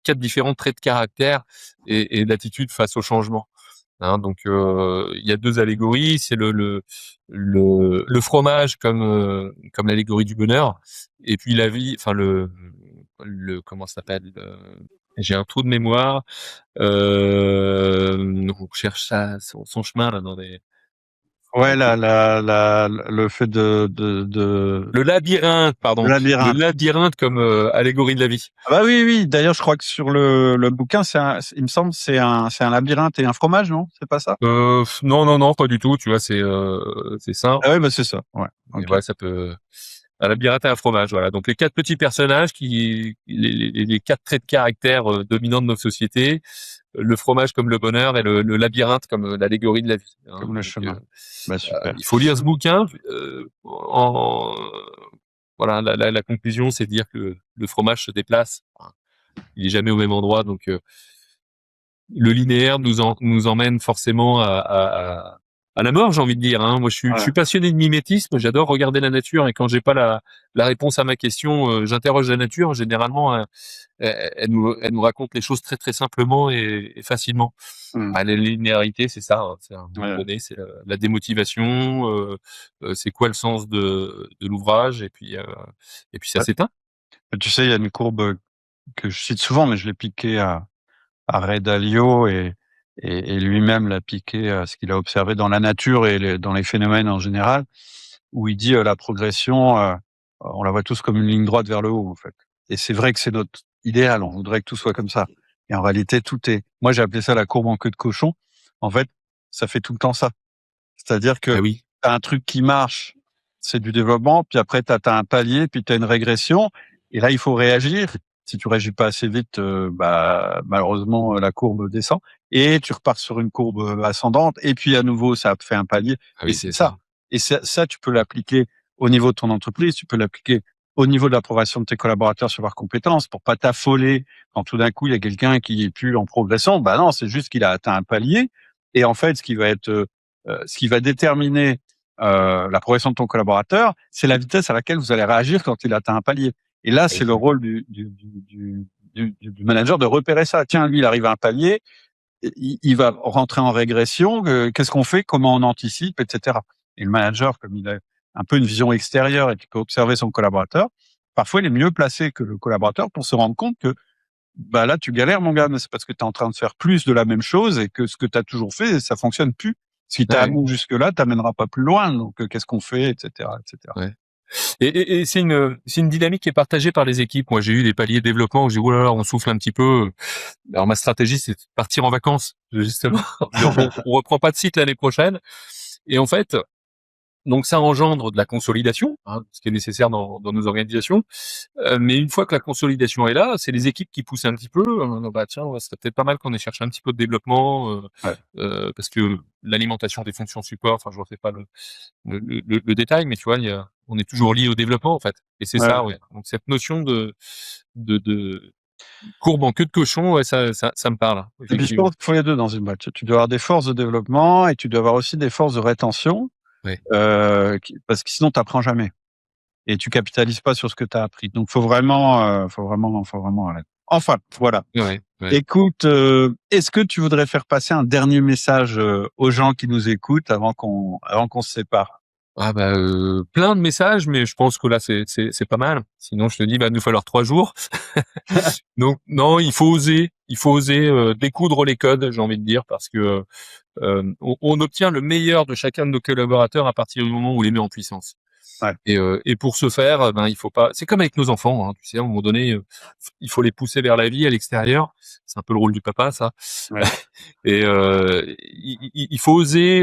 4 différents traits de caractère et d'attitude face au changement. Hein, donc il y a 2 allégories. C'est le fromage comme l'allégorie du bonheur. Et puis la vie. Enfin le comment ça s'appelle. J'ai un trou de mémoire. On cherche son chemin là dans des.
Ouais, le fait
Le labyrinthe,
le
pardon. Le
labyrinthe.
labyrinthe comme allégorie de la vie.
Ah bah oui, oui. D'ailleurs, je crois que sur le bouquin, il me semble, c'est un labyrinthe et un fromage, non? C'est pas ça?
Non, non, non, pas du tout. Tu vois, c'est simple.
Ah ouais, bah c'est ça. Ouais.
Mais
Ok.
voilà, ça peut. Un labyrinthe et un fromage, voilà. Donc les 4 petits personnages les 4 traits de caractère dominants de nos sociétés, le fromage comme le bonheur et le labyrinthe comme l'allégorie de la vie. Hein.
Comme le
Donc,
chemin. Bah super.
il faut lire ce bouquin. Voilà, la conclusion, c'est de dire que le fromage se déplace. Enfin, il est jamais au même endroit, donc le linéaire nous emmène forcément à la mort, j'ai envie de dire. Hein. Moi, je
Voilà.
suis passionné de mimétisme. J'adore regarder la nature, et quand j'ai pas la réponse à ma question, j'interroge la nature. Généralement, elle nous raconte les choses très très simplement et facilement.
Mm.
Ah, la linéarité, c'est ça. Hein. C'est à un moment
Ouais.
donné, c'est la démotivation. C'est quoi le sens de l'ouvrage, et puis ça
Ouais.
s'éteint.
Tu sais, il y a une courbe que je cite souvent, mais je l'ai piqué à Ray Dalio et lui-même l'a piqué à ce qu'il a observé dans la nature et dans les phénomènes en général, où il dit la progression, on la voit tous comme une ligne droite vers le haut, en fait. Et c'est vrai que c'est notre idéal, on voudrait que tout soit comme ça. Et en réalité, tout est... Moi, j'ai appelé ça la courbe en queue de cochon. En fait, ça fait tout le temps ça. C'est-à-dire
Ah
que
oui.
t'as un truc qui marche, c'est du développement, puis après tu as un palier, puis tu as une régression, et là il faut réagir. Si tu réagis pas assez vite, malheureusement la courbe descend, et tu repars sur une courbe ascendante, et puis à nouveau ça fait un palier,
Ah
et
oui,
c'est
c'est
ça.
ça.
Et ça tu peux l'appliquer au niveau de ton entreprise, tu peux l'appliquer au niveau de l'approbation de tes collaborateurs sur leurs compétences, pour pas t'affoler quand tout d'un coup il y a quelqu'un qui est plus en progression. Bah non, c'est juste qu'il a atteint un palier. Et en fait, ce qui va déterminer la progression de ton collaborateur, c'est la vitesse à laquelle vous allez réagir quand il atteint un palier. Et là, c'est le rôle du manager de repérer ça. Tiens, lui, il arrive à un palier, il va rentrer en régression. Qu'est-ce qu'on fait? Comment on anticipe, etc. Et le manager, comme il a un peu une vision extérieure et qu'il peut observer son collaborateur, parfois il est mieux placé que le collaborateur pour se rendre compte que bah là tu galères mon gars, mais c'est parce que tu es en train de faire plus de la même chose et que ce que tu as toujours fait, ça fonctionne plus. Si tu
Ouais,
as
ouais.
bon jusque là, t'amèneras pas plus loin. Donc qu'est-ce qu'on fait, etc., etc.
Ouais. Et c'est une dynamique qui est partagée par les équipes. Moi, j'ai eu des paliers de développement où j'ai dit, oh là là, on souffle un petit peu. Alors, ma stratégie, c'est de partir en vacances, justement. En disant, bon, on reprend pas de site l'année prochaine. Et en fait, donc ça engendre de la consolidation, hein, ce qui est nécessaire dans nos organisations. Mais une fois que la consolidation est là, c'est les équipes qui poussent un petit peu. Bah tiens, ouais, c'est peut-être pas mal qu'on ait cherché un petit peu de développement,
Ouais.
parce que l'alimentation des fonctions support, enfin je refais pas le détail, mais tu vois, on est toujours lié au développement en fait. Et c'est
Ouais.
ça, ouais. Donc cette notion de courbe en queue de cochon, ouais, ça me parle,
Et puis je
effectivement.
pense qu'il faut les deux dans une boîte. Tu dois avoir des forces de développement et tu dois avoir aussi des forces de rétention,
Ouais.
parce que sinon tu apprends jamais et tu capitalises pas sur ce que tu as appris. Donc faut vraiment arrêter. Enfin, voilà.
Ouais, ouais.
Écoute, est-ce que tu voudrais faire passer un dernier message aux gens qui nous écoutent avant qu'on se sépare?
Ah bah plein de messages, mais je pense que là c'est pas mal. Sinon je te dis, bah, il nous falloir 3 jours. Donc non, il faut oser découdre les codes, j'ai envie de dire, parce que on obtient le meilleur de chacun de nos collaborateurs à partir du moment où on les met en puissance.
Ouais,
Et pour ce faire, ben il faut pas. C'est comme avec nos enfants, hein, tu sais, à un moment donné, il faut les pousser vers la vie à l'extérieur. C'est un peu le rôle du papa, ça.
ouais,
Et il faut oser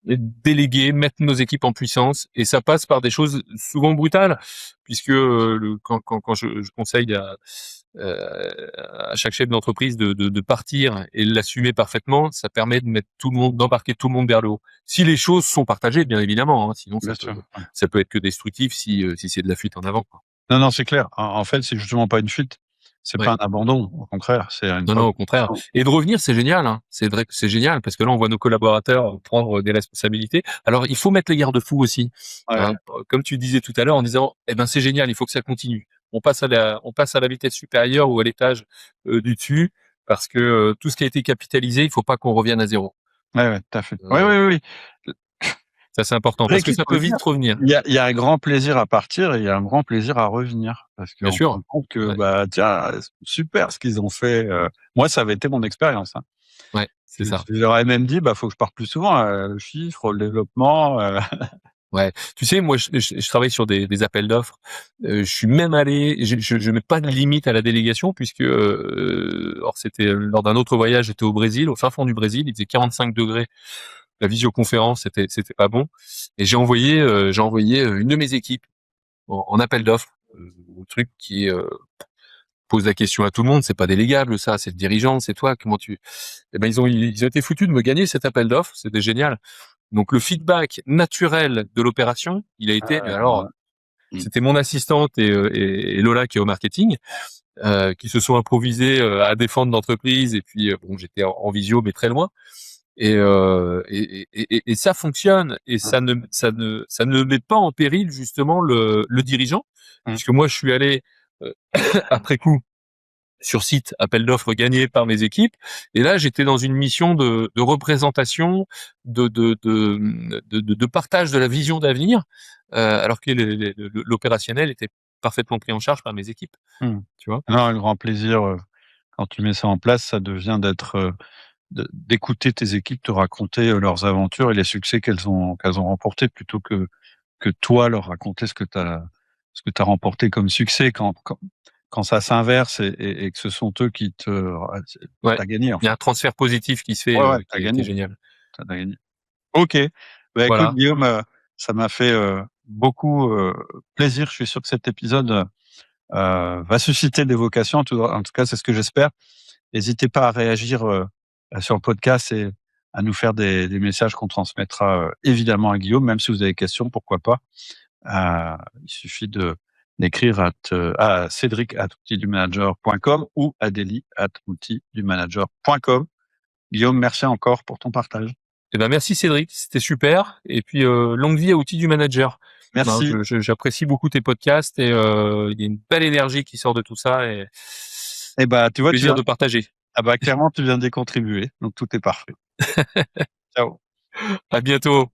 déléguer, mettre nos équipes en puissance, et ça passe par des choses souvent brutales, puisque quand je conseille à chaque chef d'entreprise de partir et de l'assumer parfaitement, ça permet de mettre tout le monde, d'embarquer tout le monde vers le haut. Si les choses sont partagées, bien évidemment, hein, sinon
bien sûr. Ouais.
ça peut être que destructif si c'est de la fuite en avant, quoi.
Non, non, c'est clair. En fait, c'est justement pas une fuite. C'est
Ouais.
pas un abandon. Au contraire, c'est une
Non, non, au contraire.
proposition.
Et de revenir, c'est génial, hein. C'est vrai que c'est génial parce que là, on voit nos collaborateurs prendre des responsabilités. Alors, il faut mettre les garde-fous aussi,
Ouais,
hein. Comme tu disais tout à l'heure en disant, eh ben, c'est génial, il faut que ça continue. On passe à la vitesse supérieure ou à l'étage du dessus parce que tout ce qui a été capitalisé, il faut pas qu'on revienne à zéro.
ouais, ouais, tout à fait. Oui,
Euh,
oui, oui, oui.
Ça, c'est important
Vrai
parce que
qu'il
ça
faut
peut
le dire.
vite revenir.
Il y a un grand plaisir à partir et il y a un grand plaisir à revenir parce
Bien
qu'on se
sûr.
rend compte que,
Ouais,
bah, tiens, super ce qu'ils ont fait. Moi, ça avait été mon expérience, hein.
ouais, c'est ça.
Je leur ai même dit, bah, faut que je parte plus souvent, le chiffre, le développement.
Ouais, tu sais, moi, je travaille sur des appels d'offres. Je suis même allé, je mets pas de limite à la délégation puisque, alors c'était lors d'un autre voyage, j'étais au Brésil, au fin fond du Brésil, il faisait 45 degrés. La visioconférence, c'était pas bon, et j'ai envoyé une de mes équipes en appel d'offres, au truc qui pose la question à tout le monde. C'est pas délégable, ça, c'est le dirigeant, c'est toi. Comment tu Eh ben ils ont été foutus de me gagner cet appel d'offres. C'était génial. Donc le feedback naturel de l'opération, il a été, mais alors,
Mmh.
c'était mon assistante et Lola qui est au marketing, qui se sont improvisés à défendre l'entreprise, et puis bon, j'étais en visio mais très loin, et ça fonctionne, et ça ne met pas en péril justement le dirigeant,
Mmh.
puisque moi je suis allé euh, après coup sur site, appel d'offres gagné par mes équipes. Et là, j'étais dans une mission de représentation, de partage de la vision d'avenir, alors que l'opérationnel était parfaitement pris en charge par mes équipes.
Mmh.
Tu vois?
Non, un grand plaisir, quand tu mets ça en place, ça devient d'écouter tes équipes te raconter, leurs aventures et les succès qu'elles ont remportés plutôt que toi leur raconter ce que tu as remporté comme succès quand ça s'inverse et que ce sont eux qui te
Ouais.
tu gagné en
Il y a
fait.
un transfert positif qui se fait,
Ouais, ouais,
qui est génial.
tu gagné. OK. Bah, écoute
Voilà.
Guillaume, Ça m'a fait beaucoup plaisir. Je suis sûr que cet épisode va susciter des vocations. En tout cas, c'est ce que j'espère. N'hésitez pas à réagir sur le podcast et à nous faire des messages qu'on transmettra évidemment à Guillaume, même si vous avez des questions, pourquoi pas. Il suffit d'écrire à cédric@outildumanager.com ou à deli@outildumanager.com. Guillaume, merci encore pour ton partage.
Eh ben, merci Cédric, c'était super. Et puis, longue vie à Outils du Manager. Non,
Merci.
j'apprécie beaucoup tes podcasts et il y a une belle énergie qui sort de tout ça et
Eh ben, tu vois,
plaisir de partager.
clairement, tu viens d'y contribuer, donc tout est parfait. Ciao.
À bientôt.